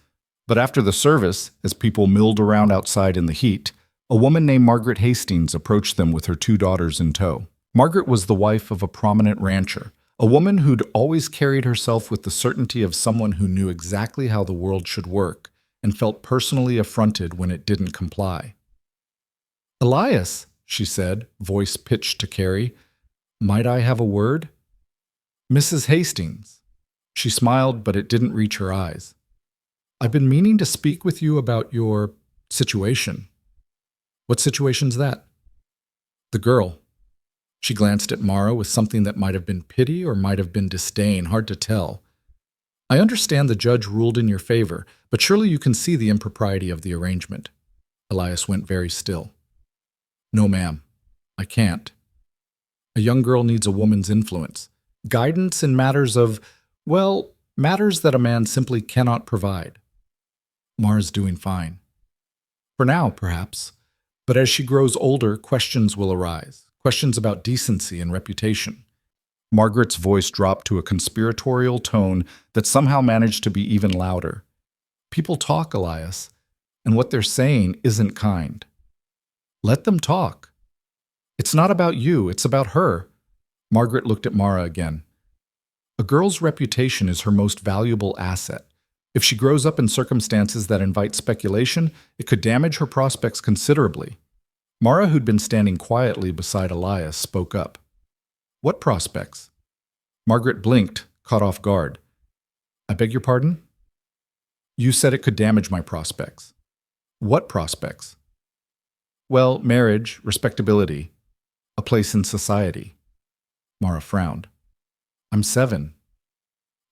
But after the service, as people milled around outside in the heat, a woman named Margaret Hastings approached them with her 2 daughters in tow. Margaret was the wife of a prominent rancher, a woman who'd always carried herself with the certainty of someone who knew exactly how the world should work and felt personally affronted when it didn't comply. Elias, she said, voice pitched to Carrie, might I have a word? Mrs. Hastings. She smiled, but it didn't reach her eyes. I've been meaning to speak with you about your situation. What situation's that? The girl. She glanced at Mara with something that might have been pity or might have been disdain, hard to tell. I understand the judge ruled in your favor, but surely you can see the impropriety of the arrangement. Elias went very still. No, ma'am. I can't. A young girl needs a woman's influence, guidance in matters of, well, matters that a man simply cannot provide. Mara's doing fine. For now, perhaps. But as she grows older, questions will arise. Questions about decency and reputation. Margaret's voice dropped to a conspiratorial tone that somehow managed to be even louder. People talk, Elias, and what they're saying isn't kind. Let them talk. It's not about you, it's about her. Margaret looked at Mara again. A girl's reputation is her most valuable asset. If she grows up in circumstances that invite speculation, it could damage her prospects considerably. Mara, who'd been standing quietly beside Elias, spoke up. What prospects? Margaret blinked, caught off guard. I beg your pardon? You said it could damage my prospects. What prospects? Well, marriage, respectability, a place in society. Mara frowned. I'm 7.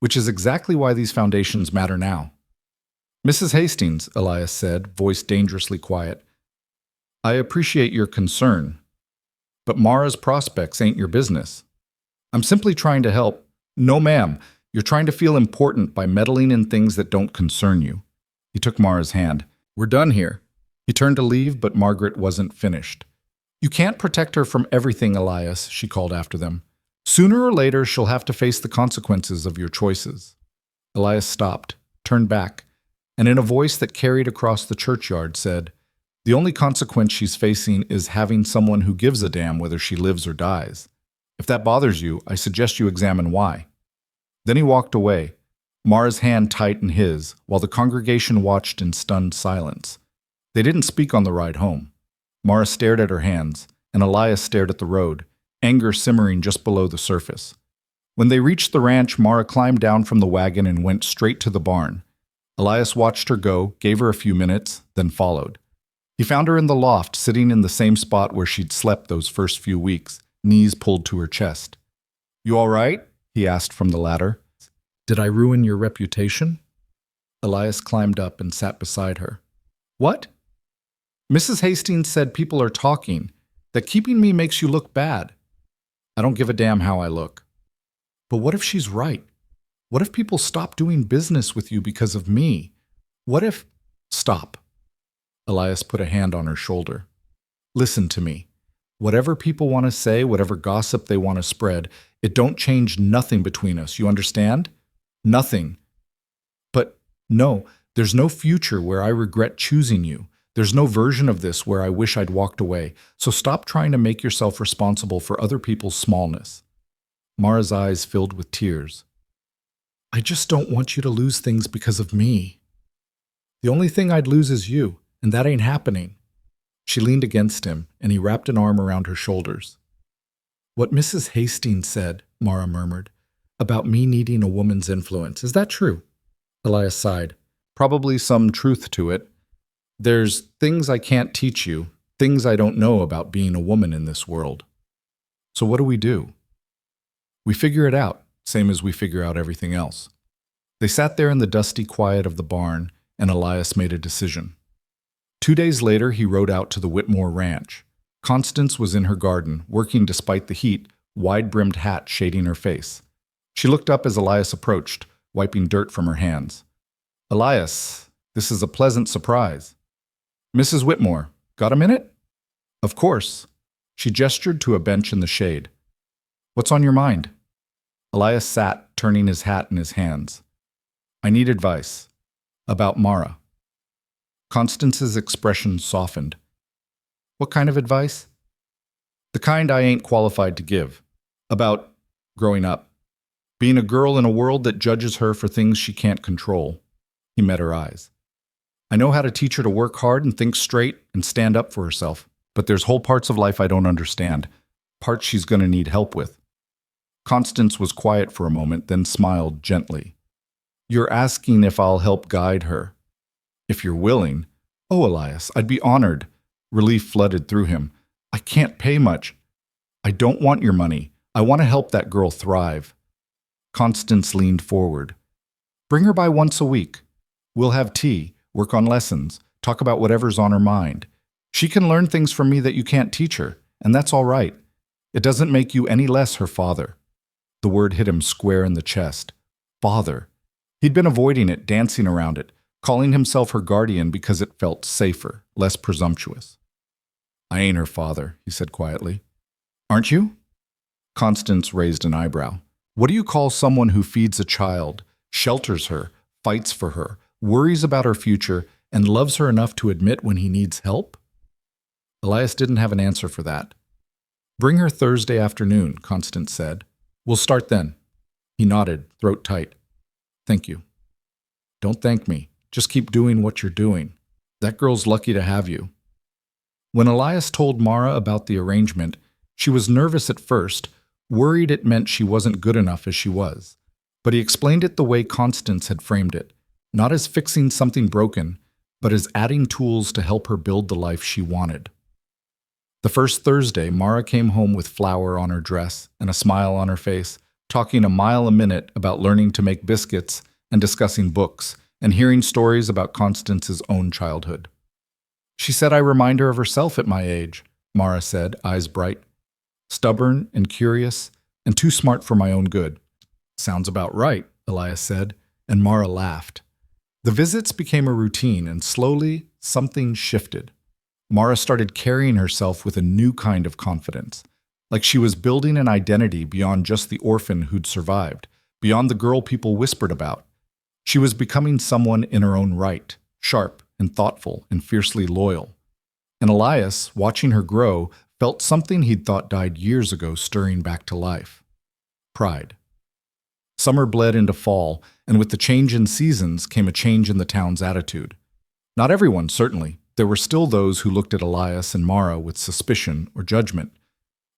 Which is exactly why these foundations matter now. Mrs. Hastings, Elias said, voice dangerously quiet. I appreciate your concern, but Mara's prospects ain't your business. I'm simply trying to help. No, ma'am, you're trying to feel important by meddling in things that don't concern you. He took Mara's hand. We're done here. He turned to leave, but Margaret wasn't finished. You can't protect her from everything, Elias, she called after them. Sooner or later, she'll have to face the consequences of your choices. Elias stopped, turned back, and in a voice that carried across the churchyard said, The only consequence she's facing is having someone who gives a damn whether she lives or dies. If that bothers you, I suggest you examine why. Then he walked away, Mara's hand tight in his, while the congregation watched in stunned silence. They didn't speak on the ride home. Mara stared at her hands, and Elias stared at the road, anger simmering just below the surface. When they reached the ranch, Mara climbed down from the wagon and went straight to the barn. Elias watched her go, gave her a few minutes, then followed. He found her in the loft, sitting in the same spot where she'd slept those first few weeks, knees pulled to her chest. You all right? He asked from the ladder. Did I ruin your reputation? Elias climbed up and sat beside her. What? Mrs. Hastings said people are talking, that keeping me makes you look bad. I don't give a damn how I look. But what if she's right? What if people stop doing business with you because of me? What if... Stop. Elias put a hand on her shoulder. Listen to me. Whatever people want to say, whatever gossip they want to spread, it don't change nothing between us, you understand? Nothing. But no, there's no future where I regret choosing you. There's no version of this where I wish I'd walked away, so stop trying to make yourself responsible for other people's smallness. Mara's eyes filled with tears. I just don't want you to lose things because of me. The only thing I'd lose is you, and that ain't happening. She leaned against him, and he wrapped an arm around her shoulders. What Mrs. Hastings said, Mara murmured, about me needing a woman's influence, is that true? Elias sighed. Probably some truth to it. There's things I can't teach you, things I don't know about being a woman in this world. So what do? We figure it out, same as we figure out everything else. They sat there in the dusty quiet of the barn, and Elias made a decision. 2 days later, he rode out to the Whitmore Ranch. Constance was in her garden, working despite the heat, wide-brimmed hat shading her face. She looked up as Elias approached, wiping dirt from her hands. Elias, this is a pleasant surprise. Mrs. Whitmore, got a minute? Of course. She gestured to a bench in the shade. What's on your mind? Elias sat, turning his hat in his hands. I need advice. About Mara. Constance's expression softened. What kind of advice? The kind I ain't qualified to give. About growing up. Being a girl in a world that judges her for things she can't control. He met her eyes. I know how to teach her to work hard and think straight and stand up for herself, but there's whole parts of life I don't understand, parts she's going to need help with. Constance was quiet for a moment, then smiled gently. You're asking if I'll help guide her. If you're willing. Oh, Elias, I'd be honored. Relief flooded through him. I can't pay much. I don't want your money. I want to help that girl thrive. Constance leaned forward. Bring her by once a week. We'll have tea, work on lessons, talk about whatever's on her mind. She can learn things from me that you can't teach her, and that's all right. It doesn't make you any less her father. The word hit him square in the chest. Father. He'd been avoiding it, dancing around it, calling himself her guardian because it felt safer, less presumptuous. I ain't her father, he said quietly. Aren't you? Constance raised an eyebrow. What do you call someone who feeds a child, shelters her, fights for her, worries about her future, and loves her enough to admit when he needs help? Elias didn't have an answer for that. Bring her Thursday afternoon, Constance said. We'll start then. He nodded, throat tight. Thank you. Don't thank me. Just keep doing what you're doing. That girl's lucky to have you. When Elias told Mara about the arrangement, she was nervous at first, worried it meant she wasn't good enough as she was. But he explained it the way Constance had framed it, not as fixing something broken, but as adding tools to help her build the life she wanted. The first Thursday, Mara came home with flour on her dress and a smile on her face, talking a mile a minute about learning to make biscuits and discussing books and hearing stories about Constance's own childhood. She said I remind her of herself at my age, Mara said, eyes bright. Stubborn and curious and too smart for my own good. Sounds about right, Elias said, and Mara laughed. The visits became a routine, and slowly something shifted. Mara started carrying herself with a new kind of confidence, like she was building an identity beyond just the orphan who'd survived, beyond the girl people whispered about. She was becoming someone in her own right, sharp and thoughtful and fiercely loyal. And Elias, watching her grow, felt something he'd thought died years ago stirring back to life. Pride. Summer bled into fall, and with the change in seasons came a change in the town's attitude. Not everyone, certainly. There were still those who looked at Elias and Mara with suspicion or judgment.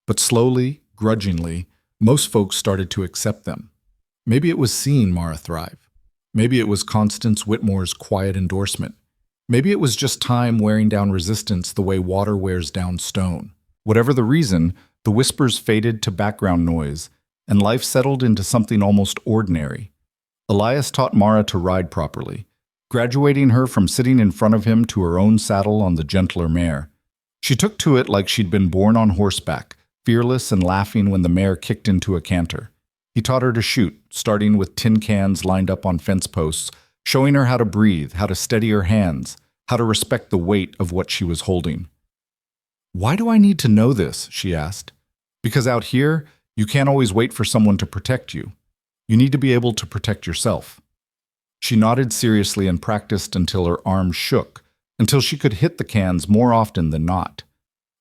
But slowly, grudgingly, most folks started to accept them. Maybe it was seeing Mara thrive. Maybe it was Constance Whitmore's quiet endorsement. Maybe it was just time wearing down resistance the way water wears down stone. Whatever the reason, the whispers faded to background noise, and life settled into something almost ordinary. Elias taught Mara to ride properly, graduating her from sitting in front of him to her own saddle on the gentler mare. She took to it like she'd been born on horseback, fearless and laughing when the mare kicked into a canter. He taught her to shoot, starting with tin cans lined up on fence posts, showing her how to breathe, how to steady her hands, how to respect the weight of what she was holding. Why do I need to know this? She asked. Because out here, you can't always wait for someone to protect you. You need to be able to protect yourself. She nodded seriously and practiced until her arms shook, until she could hit the cans more often than not.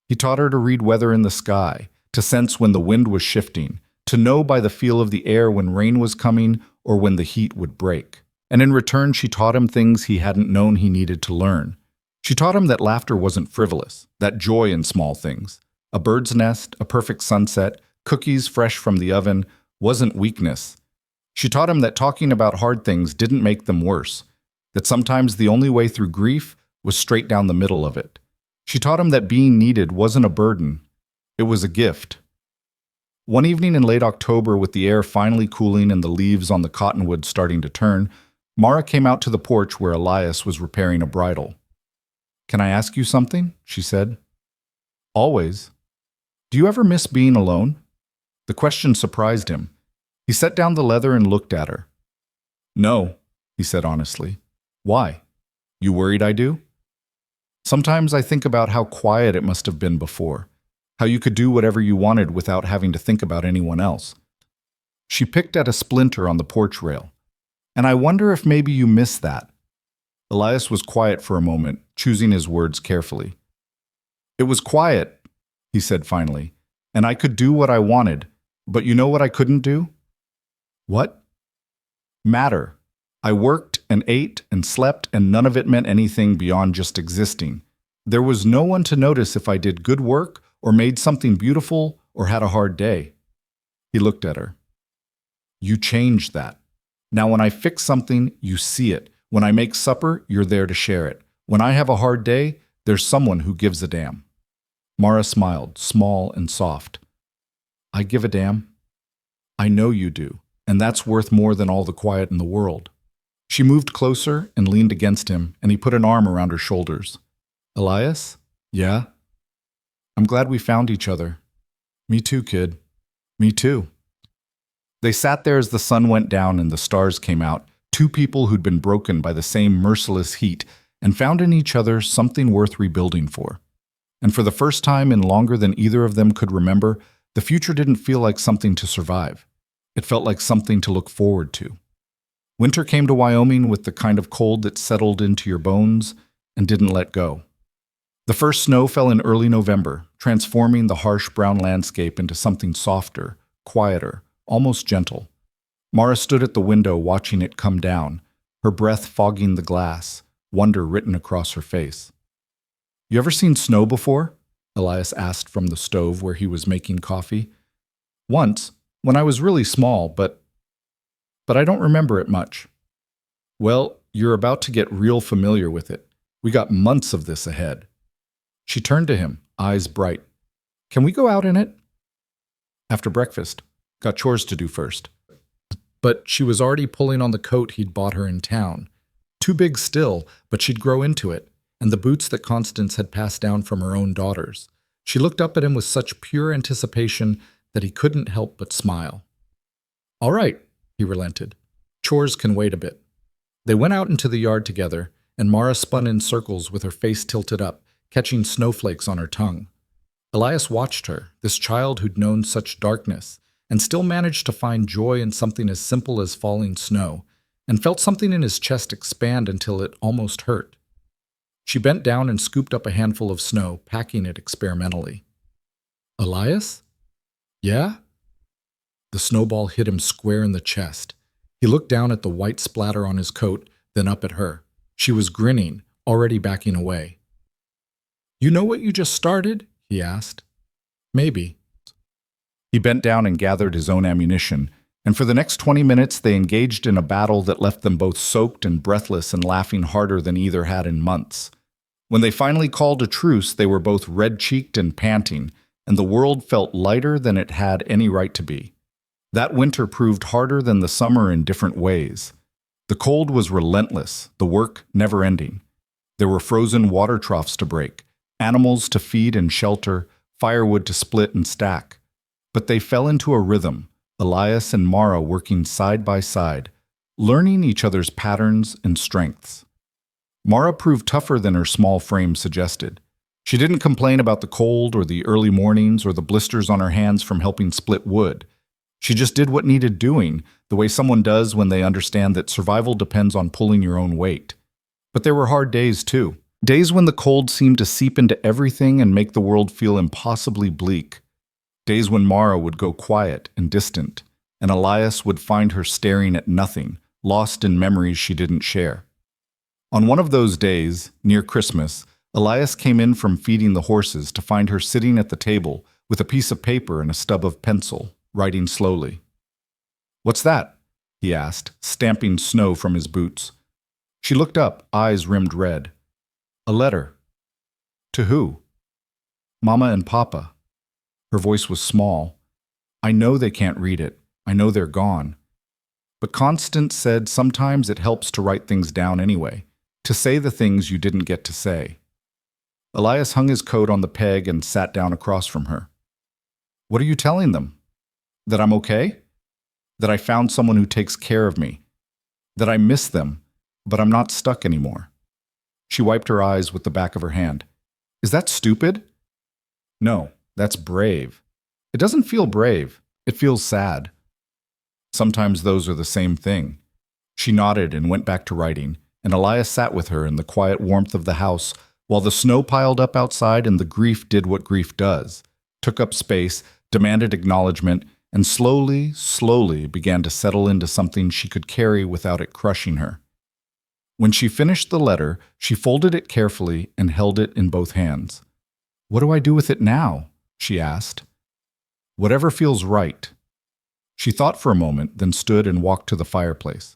He taught her to read weather in the sky, to sense when the wind was shifting, to know by the feel of the air when rain was coming or when the heat would break. And in return, she taught him things he hadn't known he needed to learn. She taught him that laughter wasn't frivolous, that joy in small things. A bird's nest, a perfect sunset, cookies fresh from the oven, wasn't weakness. She taught him that talking about hard things didn't make them worse, that sometimes the only way through grief was straight down the middle of it. She taught him that being needed wasn't a burden, it was a gift. One evening in late October, with the air finally cooling and the leaves on the cottonwood starting to turn, Mara came out to the porch where Elias was repairing a bridle. Can I ask you something? She said. Always. Do you ever miss being alone? The question surprised him. He set down the leather and looked at her. No, he said honestly. Why? You worried I do? Sometimes I think about how quiet it must have been before, how you could do whatever you wanted without having to think about anyone else. She picked at a splinter on the porch rail. And I wonder if maybe you miss that. Elias was quiet for a moment, choosing his words carefully. It was quiet, he said finally, and I could do what I wanted, but you know what I couldn't do? What? Matter. I worked and ate and slept, and none of it meant anything beyond just existing. There was no one to notice if I did good work or made something beautiful or had a hard day. He looked at her. You changed that. Now when I fix something, you see it. When I make supper, you're there to share it. When I have a hard day, there's someone who gives a damn. Mara smiled, small and soft. I give a damn? I know you do, and that's worth more than all the quiet in the world. She moved closer and leaned against him, and he put an arm around her shoulders. Elias? Yeah? I'm glad we found each other. Me too, kid. Me too. They sat there as the sun went down and the stars came out, two people who'd been broken by the same merciless heat and found in each other something worth rebuilding for. And for the first time in longer than either of them could remember, the future didn't feel like something to survive. It felt like something to look forward to. Winter came to Wyoming with the kind of cold that settled into your bones and didn't let go. The first snow fell in early November, transforming the harsh brown landscape into something softer, quieter, almost gentle. Mara stood at the window watching it come down, her breath fogging the glass, wonder written across her face. "You ever seen snow before?" Elias asked from the stove where he was making coffee. "Once, when I was really small, but I don't remember it much." "Well, you're about to get real familiar with it. We got months of this ahead." She turned to him, eyes bright. "Can we go out in it?" "After breakfast. Got chores to do first." But she was already pulling on the coat he'd bought her in town. Too big still, but she'd grow into it, and the boots that Constance had passed down from her own daughters. She looked up at him with such pure anticipation that he couldn't help but smile. "All right," he relented. "Chores can wait a bit." They went out into the yard together, and Mara spun in circles with her face tilted up, catching snowflakes on her tongue. Elias watched her, this child who'd known such darkness, and still managed to find joy in something as simple as falling snow, and felt something in his chest expand until it almost hurt. She bent down and scooped up a handful of snow, packing it experimentally. "Elias?" "Yeah?" The snowball hit him square in the chest. He looked down at the white splatter on his coat, then up at her. She was grinning, already backing away. "You know what you just started?" he asked. "Maybe." He bent down and gathered his own ammunition, and for the next 20 minutes they engaged in a battle that left them both soaked and breathless and laughing harder than either had in months. When they finally called a truce, they were both red-cheeked and panting, and the world felt lighter than it had any right to be. That winter proved harder than the summer in different ways. The cold was relentless, the work never-ending. There were frozen water troughs to break, animals to feed and shelter, firewood to split and stack. But they fell into a rhythm, Elias and Mara working side by side, learning each other's patterns and strengths. Mara proved tougher than her small frame suggested. She didn't complain about the cold or the early mornings or the blisters on her hands from helping split wood. She just did what needed doing, the way someone does when they understand that survival depends on pulling your own weight. But there were hard days, too. Days when the cold seemed to seep into everything and make the world feel impossibly bleak. Days when Mara would go quiet and distant, and Elias would find her staring at nothing, lost in memories she didn't share. On one of those days, near Christmas, Elias came in from feeding the horses to find her sitting at the table with a piece of paper and a stub of pencil, writing slowly. "What's that?" he asked, stamping snow from his boots. She looked up, eyes rimmed red. "A letter." "To who?" "Mama and Papa." Her voice was small. "I know they can't read it. I know they're gone. But Constance said sometimes it helps to write things down anyway, to say the things you didn't get to say." Elias hung his coat on the peg and sat down across from her. "What are you telling them? That I'm okay? That I found someone who takes care of me? That I miss them, but I'm not stuck anymore?" She wiped her eyes with the back of her hand. "Is that stupid?" "No. That's brave." "It doesn't feel brave. It feels sad." "Sometimes those are the same thing." She nodded and went back to writing, and Elias sat with her in the quiet warmth of the house while the snow piled up outside and the grief did what grief does, took up space, demanded acknowledgement, and slowly began to settle into something she could carry without it crushing her. When she finished the letter, she folded it carefully and held it in both hands. "What do I do with it now?" she asked. "Whatever feels right." She thought for a moment, then stood and walked to the fireplace.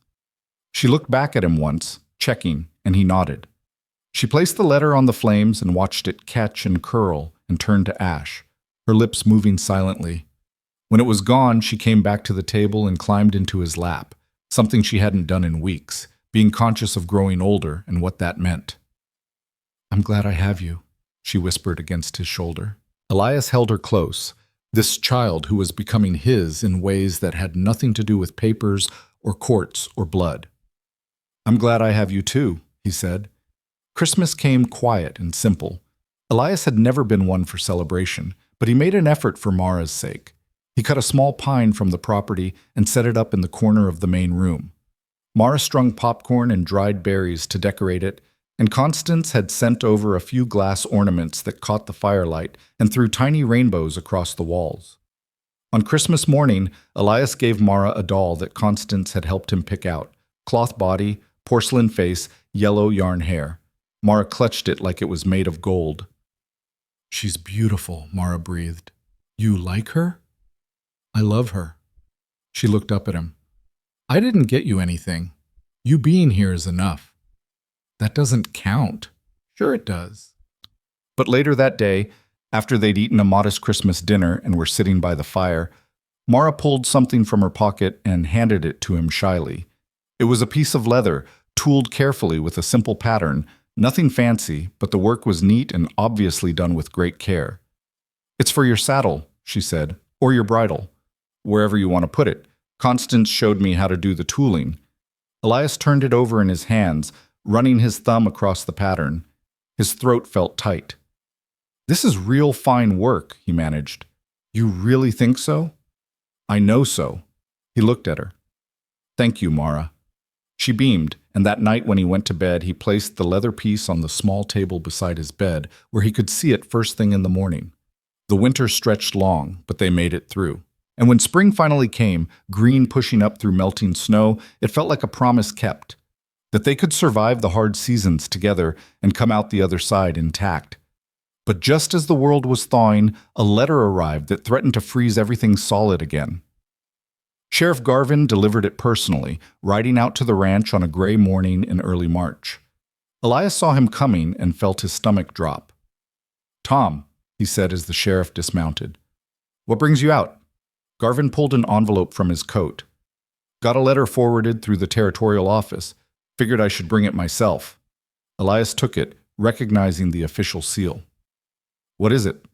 She looked back at him once, checking, and he nodded. She placed the letter on the flames and watched it catch and curl and turn to ash, her lips moving silently. When it was gone, she came back to the table and climbed into his lap, something she hadn't done in weeks, being conscious of growing older and what that meant. "I'm glad I have you," she whispered against his shoulder. Elias held her close, This child who was becoming his in ways that had nothing to do with papers or courts or blood. "I'm glad I have you too," he said. Christmas came quiet and simple. Elias had never been one for celebration, but he made an effort for Mara's sake. He cut a small pine from the property and set it up in the corner of the main room. Mara strung popcorn and dried berries to decorate it, and Constance had sent over a few glass ornaments that caught the firelight and threw tiny rainbows across the walls. On Christmas morning, Elias gave Mara a doll that Constance had helped him pick out: cloth body, porcelain face, yellow yarn hair. Mara clutched it like it was made of gold. "She's beautiful," Mara breathed. "You like her?" "I love her." She looked up at him. "I didn't get you anything. You being here is enough." "That doesn't count." "Sure it does." But later that day, after they'd eaten a modest Christmas dinner and were sitting by the fire, Mara pulled something from her pocket and handed it to him shyly. It was a piece of leather, tooled carefully with a simple pattern. Nothing fancy, but the work was neat and obviously done with great care. "It's for your saddle," she said, "or your bridle. Wherever you want to put it. Constance showed me how to do the tooling." Elias turned it over in his hands, running his thumb across the pattern. His throat felt tight. "This is real fine work," he managed. "You really think so?" "I know so." He looked at her. "Thank you, Mara." She beamed, and that night when he went to bed, he placed the leather piece on the small table beside his bed, where he could see it first thing in the morning. The winter stretched long, but they made it through. And when spring finally came, green pushing up through melting snow, it felt like a promise kept, that they could survive the hard seasons together and come out the other side intact. But just as the world was thawing, a letter arrived that threatened to freeze everything solid again. Sheriff Garvin delivered it personally, riding out to the ranch on a gray morning in early March. Elias saw him coming and felt his stomach drop. "Tom," he said as the sheriff dismounted. "What brings you out?" Garvin pulled an envelope from his coat. "Got a letter forwarded through the territorial office. Figured I should bring it myself." Elias took it, recognizing the official seal. "What is it?"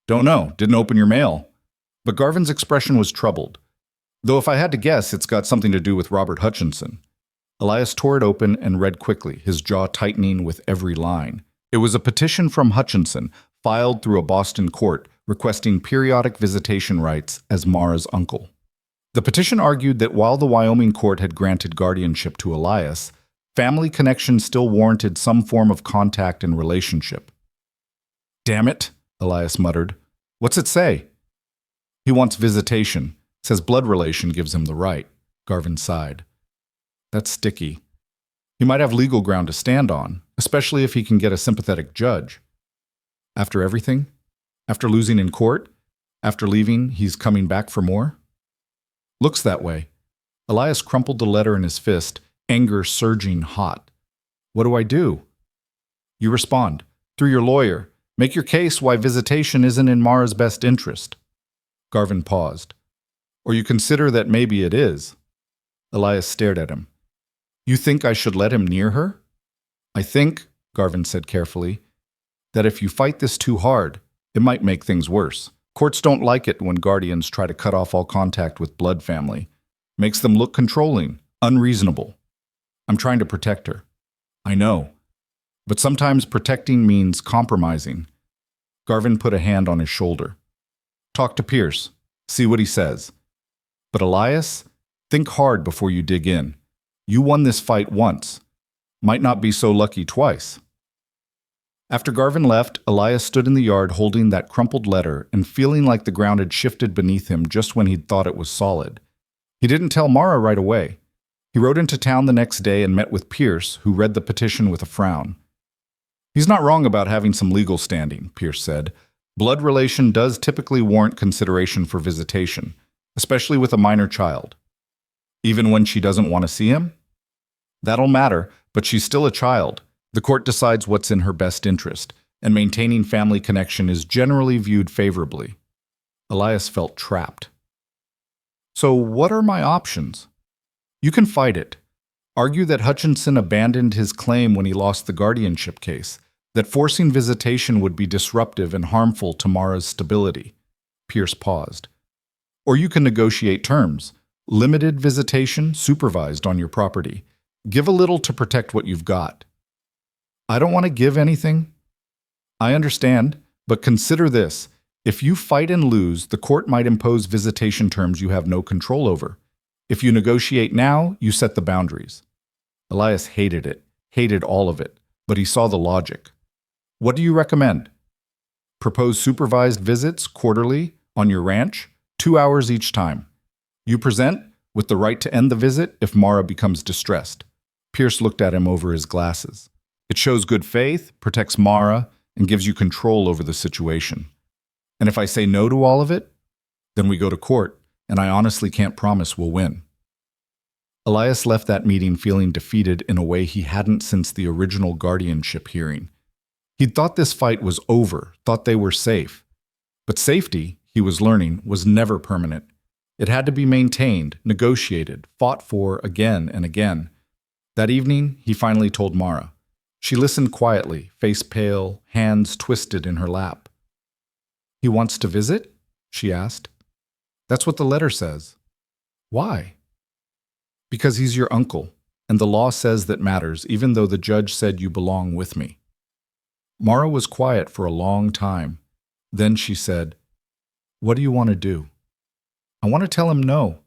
"Don't know. Didn't open your mail." But Garvin's expression was troubled. "Though if I had to guess, it's got something to do with Robert Hutchinson." Elias tore it open and read quickly, his jaw tightening with every line. It was a petition from Hutchinson, filed through a Boston court, requesting periodic visitation rights as Mara's uncle. The petition argued that while the Wyoming court had granted guardianship to Elias, family connection still warranted some form of contact and relationship. "Damn it," Elias muttered. "What's it say?" "He wants visitation. Says blood relation gives him the right." Garvin sighed. "That's sticky. He might have legal ground to stand on, especially if he can get a sympathetic judge. After everything? After losing in court? After leaving, he's coming back for more?" "Looks that way." Elias crumpled the letter in his fist, anger surging hot. "What do I do?" "You respond. Through your lawyer. Make your case why visitation isn't in Mara's best interest." Garvin paused. "Or you consider that maybe it is." Elias stared at him. "You think I should let him near her?" "I think," Garvin said carefully, "that if you fight this too hard, it might make things worse. Courts don't like it when guardians try to cut off all contact with blood family. Makes them look controlling, unreasonable. I'm trying to protect her." "I know. But sometimes protecting means compromising." Garvin put a hand on his shoulder. "Talk to Pierce. See what he says. But Elias, think hard before you dig in. You won this fight once. Might not be so lucky twice." After Garvin left, Elias stood in the yard holding that crumpled letter and feeling like the ground had shifted beneath him just when he'd thought it was solid. He didn't tell Mara right away. He rode into town the next day and met with Pierce, who read the petition with a frown. "He's not wrong about having some legal standing," Pierce said. "Blood relation does typically warrant consideration for visitation, especially with a minor child." "Even when she doesn't want to see him?" "That'll matter, but she's still a child. The court decides what's in her best interest, and maintaining family connection is generally viewed favorably." Elias felt trapped. "So what are my options?" "You can fight it. Argue that Hutchinson abandoned his claim when he lost the guardianship case, that forcing visitation would be disruptive and harmful to Mara's stability. Pierce paused. Or you can negotiate terms. Limited visitation, supervised on your property. Give a little to protect what you've got. I don't want to give anything. I understand, but consider this. If you fight and lose, the court might impose visitation terms you have no control over. If you negotiate now, you set the boundaries. Elias hated it, hated all of it, but he saw the logic. What do you recommend? Propose supervised visits quarterly on your ranch, 2 hours each time. You present with the right to end the visit if Mara becomes distressed. Pierce looked at him over his glasses. It shows good faith, protects Mara, and gives you control over the situation. And if I say no to all of it, then we go to court, and I honestly can't promise we'll win. Elias left that meeting feeling defeated in a way he hadn't since the original guardianship hearing. He'd thought this fight was over, thought they were safe. But safety, he was learning, was never permanent. It had to be maintained, negotiated, fought for again and again. That evening, he finally told Mara. She listened quietly, face pale, hands twisted in her lap. He wants to visit? She asked. That's what the letter says. Why? Because he's your uncle, and the law says that matters, even though the judge said you belong with me. Mara was quiet for a long time. Then she said, What do you want to do? I want to tell him no.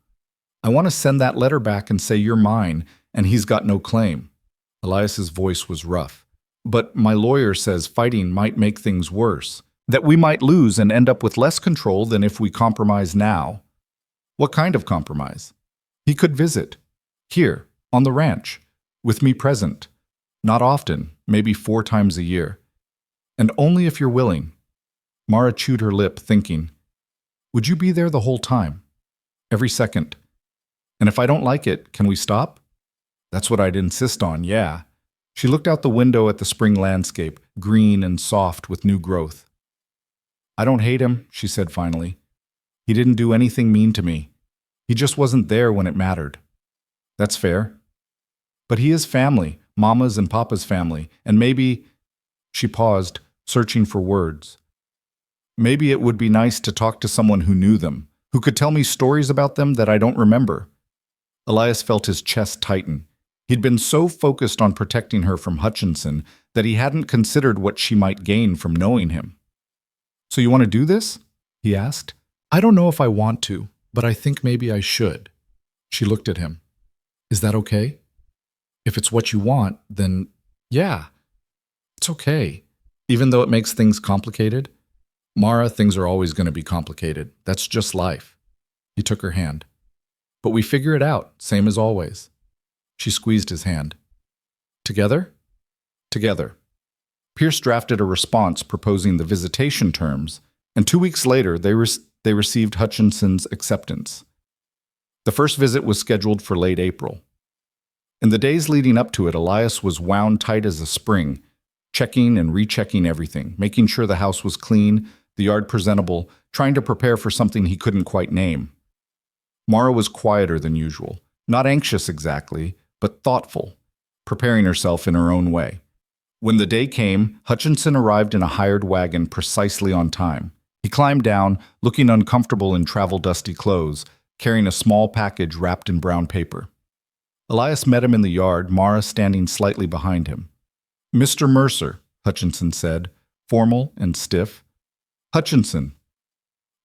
I want to send that letter back and say you're mine, and he's got no claim. Elias's voice was rough. But my lawyer says fighting might make things worse, that we might lose and end up with less control than if we compromise now. What kind of compromise? He could visit. Here, on the ranch, with me present. Not often, maybe 4 times a year. And only if you're willing. Mara chewed her lip, thinking, Would you be there the whole time? Every second. And if I don't like it, can we stop? That's what I'd insist on, yeah. She looked out the window at the spring landscape, green and soft with new growth. I don't hate him, she said finally. He didn't do anything mean to me. He just wasn't there when it mattered. That's fair. But he is family, Mama's and Papa's family, and maybe... She paused, searching for words. Maybe it would be nice to talk to someone who knew them, who could tell me stories about them that I don't remember. Elias felt his chest tighten. He'd been so focused on protecting her from Hutchinson that he hadn't considered what she might gain from knowing him. So you want to do this? He asked. I don't know if I want to, but I think maybe I should. She looked at him. Is that okay? If it's what you want, then yeah, it's okay. Even though it makes things complicated? Mara, things are always going to be complicated. That's just life. He took her hand. But we figure it out, same as always. She squeezed his hand. Together? Together. Pierce drafted a response proposing the visitation terms, and 2 weeks later they received Hutchinson's acceptance. The first visit was scheduled for late April. In the days leading up to it, Elias was wound tight as a spring, checking and rechecking everything, making sure the house was clean, the yard presentable, trying to prepare for something he couldn't quite name. Mara was quieter than usual, not anxious exactly, but thoughtful, preparing herself in her own way. When the day came, Hutchinson arrived in a hired wagon precisely on time. He climbed down, looking uncomfortable in travel-dusty clothes, carrying a small package wrapped in brown paper. Elias met him in the yard, Mara standing slightly behind him. Mr. Mercer, Hutchinson said, formal and stiff. Hutchinson,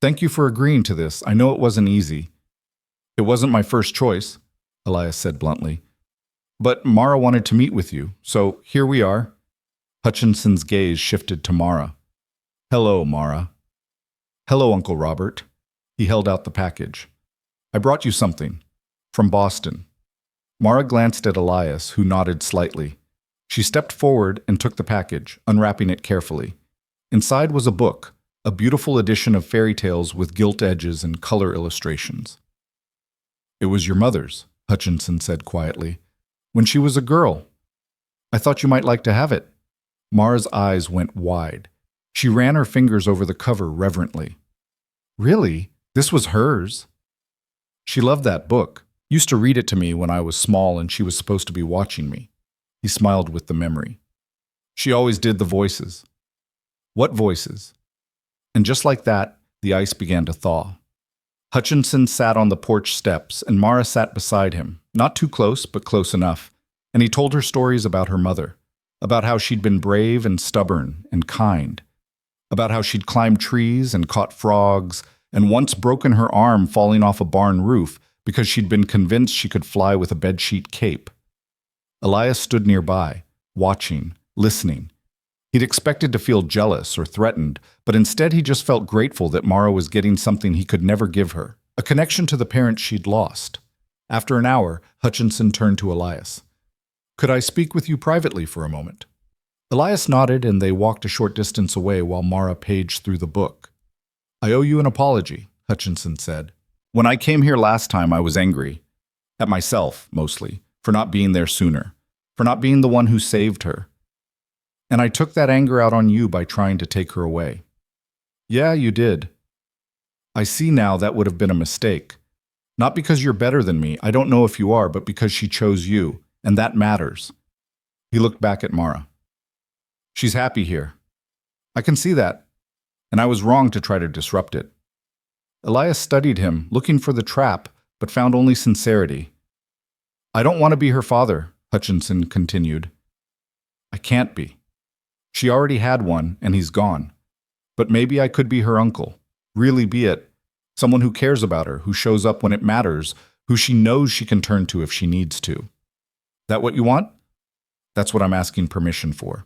thank you for agreeing to this. I know it wasn't easy. It wasn't my first choice, Elias said bluntly. But Mara wanted to meet with you, so here we are. Hutchinson's gaze shifted to Mara. Hello, Mara. Hello, Uncle Robert. He held out the package. I brought you something. From Boston. Mara glanced at Elias, who nodded slightly. She stepped forward and took the package, unwrapping it carefully. Inside was a book, a beautiful edition of fairy tales with gilt edges and color illustrations. It was your mother's, Hutchinson said quietly. When she was a girl. I thought you might like to have it. Mara's eyes went wide. She ran her fingers over the cover reverently. Really? This was hers? She loved that book. Used to read it to me when I was small and she was supposed to be watching me. He smiled with the memory. She always did the voices. What voices? And just like that, the ice began to thaw. Hutchinson sat on the porch steps, and Mara sat beside him, not too close, but close enough, and he told her stories about her mother, about how she'd been brave and stubborn and kind, about how she'd climbed trees and caught frogs, and once broken her arm falling off a barn roof because she'd been convinced she could fly with a bedsheet cape. Elias stood nearby, watching, listening. He'd expected to feel jealous or threatened, but instead he just felt grateful that Mara was getting something he could never give her, a connection to the parents she'd lost. After an hour, Hutchinson turned to Elias. "Could I speak with you privately for a moment?" Elias nodded, and they walked a short distance away while Mara paged through the book. "I owe you an apology," Hutchinson said. "When I came here last time, I was angry. At myself, mostly, for not being there sooner, for not being the one who saved her. And I took that anger out on you by trying to take her away." "Yeah, you did. I see now that would have been a mistake. Not because you're better than me, I don't know if you are, but because she chose you, and that matters." He looked back at Mara. "She's happy here. I can see that, and I was wrong to try to disrupt it." Elias studied him, looking for the trap, but found only sincerity. "I don't want to be her father," Hutchinson continued. "I can't be. She already had one, and he's gone. But maybe I could be her uncle, really be it, someone who cares about her, who shows up when it matters, who she knows she can turn to if she needs to. That what you want? That's what I'm asking permission for."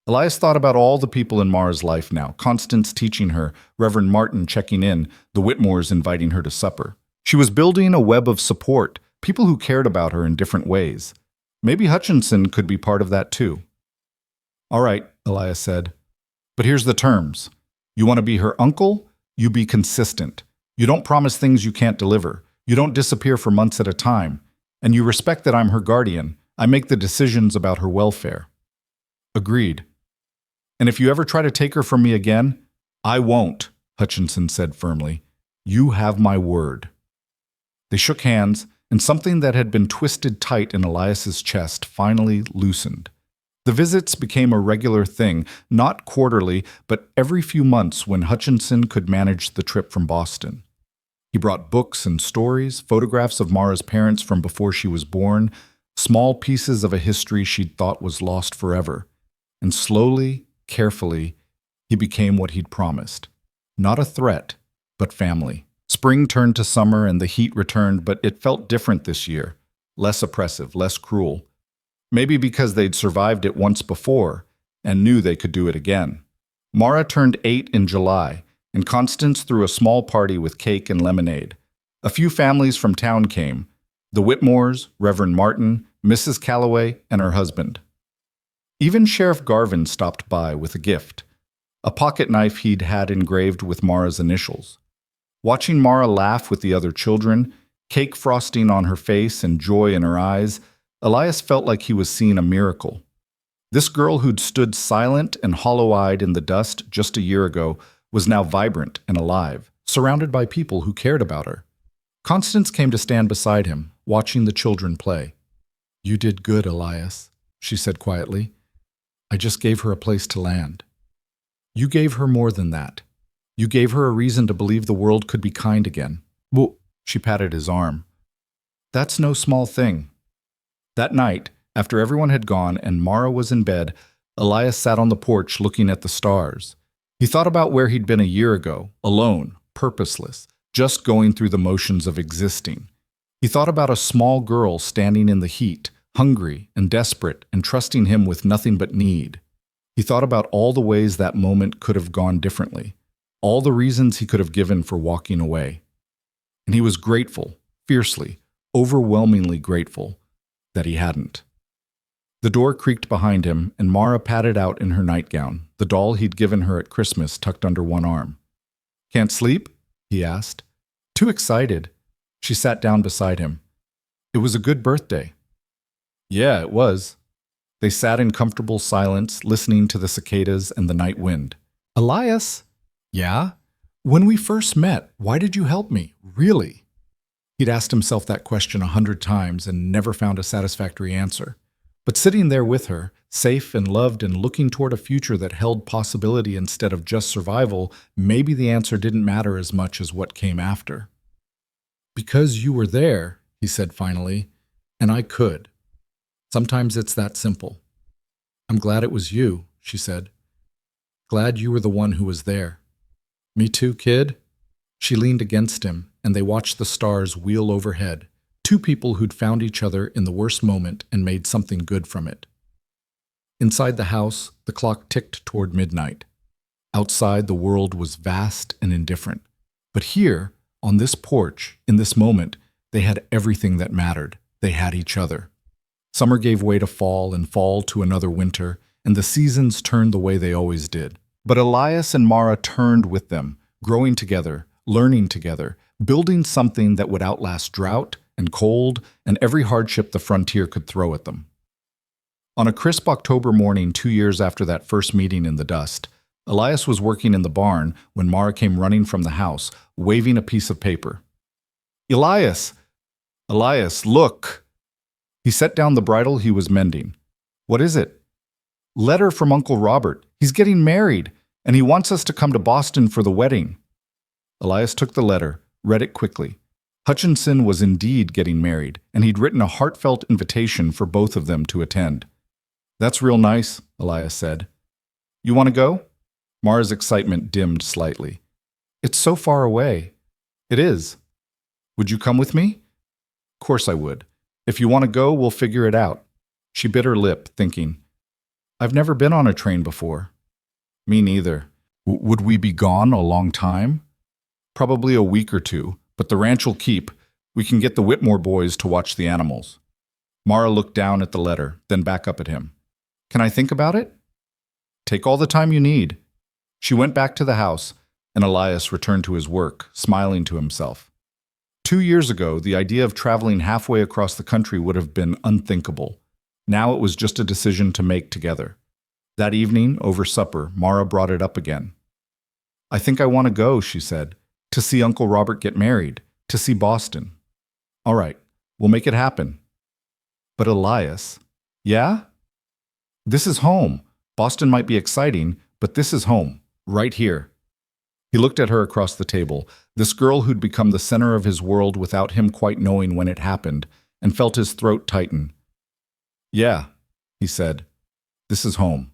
Elias thought about all the people in Mara's life now, Constance teaching her, Reverend Martin checking in, the Whitmores inviting her to supper. She was building a web of support, people who cared about her in different ways. Maybe Hutchinson could be part of that too. "All right," Elias said. "But here's the terms. You want to be her uncle? You be consistent. You don't promise things you can't deliver. You don't disappear for months at a time. And you respect that I'm her guardian. I make the decisions about her welfare." "Agreed. And if you ever try to take her from me again, I won't," Hutchinson said firmly. "You have my word." They shook hands, and something that had been twisted tight in Elias's chest finally loosened. The visits became a regular thing, not quarterly, but every few months when Hutchinson could manage the trip from Boston. He brought books and stories, photographs of Mara's parents from before she was born, small pieces of a history she'd thought was lost forever. And slowly, carefully, he became what he'd promised. Not a threat, but family. Spring turned to summer and the heat returned, but it felt different this year. Less oppressive, less cruel. Maybe because they'd survived it once before and knew they could do it again. Mara turned 8 in July, and Constance threw a small party with cake and lemonade. A few families from town came: the Whitmores, Reverend Martin, Mrs. Calloway, and her husband. Even Sheriff Garvin stopped by with a gift, a pocket knife he'd had engraved with Mara's initials. Watching Mara laugh with the other children, cake frosting on her face and joy in her eyes, Elias felt like he was seeing a miracle. This girl who'd stood silent and hollow-eyed in the dust just a year ago was now vibrant and alive, surrounded by people who cared about her. Constance came to stand beside him, watching the children play. "You did good, Elias," she said quietly. "I just gave her a place to land. You gave her more than that. You gave her a reason to believe the world could be kind again." "Well," she patted his arm. "That's no small thing." That night, after everyone had gone and Mara was in bed, Elias sat on the porch looking at the stars. He thought about where he'd been a year ago, alone, purposeless, just going through the motions of existing. He thought about a small girl standing in the heat, hungry and desperate and trusting him with nothing but need. He thought about all the ways that moment could have gone differently, all the reasons he could have given for walking away. And he was grateful, fiercely, overwhelmingly grateful, that he hadn't. The door creaked behind him, and Mara padded out in her nightgown, the doll he'd given her at Christmas tucked under one arm. "Can't sleep?" he asked. Too excited. She sat down beside him. "It was a good birthday." "Yeah, it was." They sat in comfortable silence, listening to the cicadas and the night wind. "Elias?" "Yeah? When we first met, why did you help me? Really?" He'd asked himself that question 100 times and never found a satisfactory answer. But sitting there with her, safe and loved and looking toward a future that held possibility instead of just survival, maybe the answer didn't matter as much as what came after. "Because you were there," he said finally, "and I could. Sometimes it's that simple." "I'm glad it was you," she said. "Glad you were the one who was there." "Me too, kid." She leaned against him, and they watched the stars wheel overhead, two people who'd found each other in the worst moment and made something good from it. Inside the house, the clock ticked toward midnight. Outside, the world was vast and indifferent. But here, on this porch, in this moment, they had everything that mattered. They had each other. Summer gave way to fall and fall to another winter, and the seasons turned the way they always did. But Elias and Mara turned with them, growing together, learning together, building something that would outlast drought and cold and every hardship the frontier could throw at them. On a crisp October morning 2 years after that first meeting in the dust, Elias was working in the barn when Mara came running from the house, waving a piece of paper. "Elias! Elias, look!" He set down the bridle he was mending. "What is it?" "Letter from Uncle Robert. He's getting married, and he wants us to come to Boston for the wedding." Elias took the letter, read it quickly. Hutchinson was indeed getting married, and he'd written a heartfelt invitation for both of them to attend. "That's real nice," Elias said. "You want to go?" Mara's excitement dimmed slightly. "It's so far away." "It is." "Would you come with me?" "Of course I would. If you want to go, we'll figure it out." She bit her lip, thinking, "I've never been on a train before." "Me neither." "Would we be gone a long time?" "Probably a week or two, but the ranch will keep. We can get the Whitmore boys to watch the animals." Mara looked down at the letter, then back up at him. "Can I think about it?" "Take all the time you need." She went back to the house, and Elias returned to his work, smiling to himself. 2 years ago, the idea of traveling halfway across the country would have been unthinkable. Now it was just a decision to make together. That evening, over supper, Mara brought it up again. "I think I want to go," she said, "to see Uncle Robert get married, to see Boston." "All right, we'll make it happen." "But Elias..." "Yeah?" "This is home. Boston might be exciting, but this is home, right here." He looked at her across the table, this girl who'd become the center of his world without him quite knowing when it happened, and felt his throat tighten. "Yeah," he said, "this is home."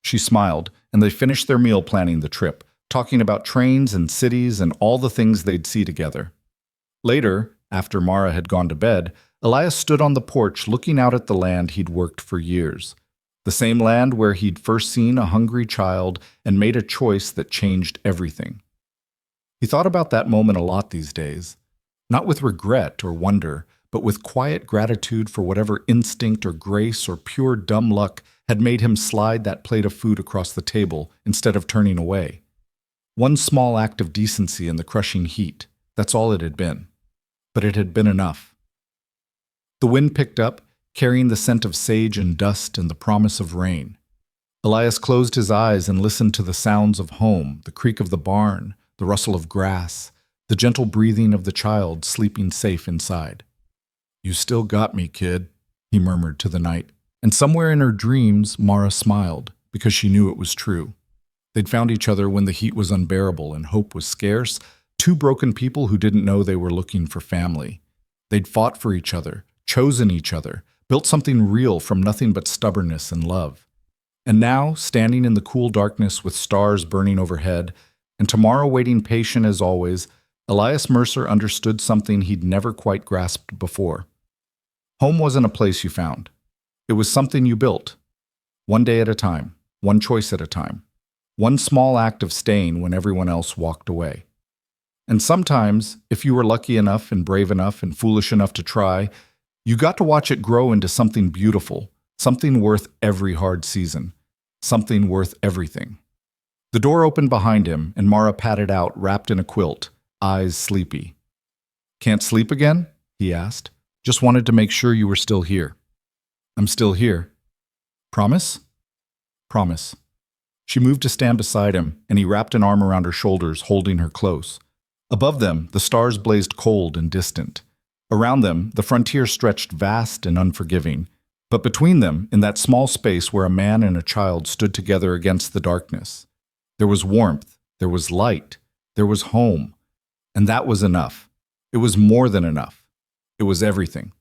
She smiled, and they finished their meal planning the trip, talking about trains and cities and all the things they'd see together. Later, after Mara had gone to bed, Elias stood on the porch looking out at the land he'd worked for years. The same land where he'd first seen a hungry child and made a choice that changed everything. He thought about that moment a lot these days, not with regret or wonder, but with quiet gratitude for whatever instinct or grace or pure dumb luck had made him slide that plate of food across the table instead of turning away. One small act of decency in the crushing heat, that's all it had been. But it had been enough. The wind picked up, carrying the scent of sage and dust and the promise of rain. Elias closed his eyes and listened to the sounds of home, the creak of the barn, the rustle of grass, the gentle breathing of the child sleeping safe inside. "You still got me, kid," he murmured to the night. And somewhere in her dreams, Mara smiled, because she knew it was true. They'd found each other when the heat was unbearable and hope was scarce, two broken people who didn't know they were looking for family. They'd fought for each other, chosen each other, built something real from nothing but stubbornness and love. And now, standing in the cool darkness with stars burning overhead, and tomorrow waiting patient as always, Elias Mercer understood something he'd never quite grasped before. Home wasn't a place you found. It was something you built. One day at a time, one choice at a time. One small act of staying when everyone else walked away. And sometimes, if you were lucky enough and brave enough and foolish enough to try, you got to watch it grow into something beautiful, something worth every hard season, something worth everything. The door opened behind him, and Mara padded out, wrapped in a quilt, eyes sleepy. "Can't sleep again?" he asked. "Just wanted to make sure you were still here." "I'm still here." "Promise?" "Promise." She moved to stand beside him, and he wrapped an arm around her shoulders, holding her close. Above them, the stars blazed cold and distant. Around them, the frontier stretched vast and unforgiving. But between them, in that small space where a man and a child stood together against the darkness, there was warmth, there was light, there was home. And that was enough. It was more than enough. It was everything.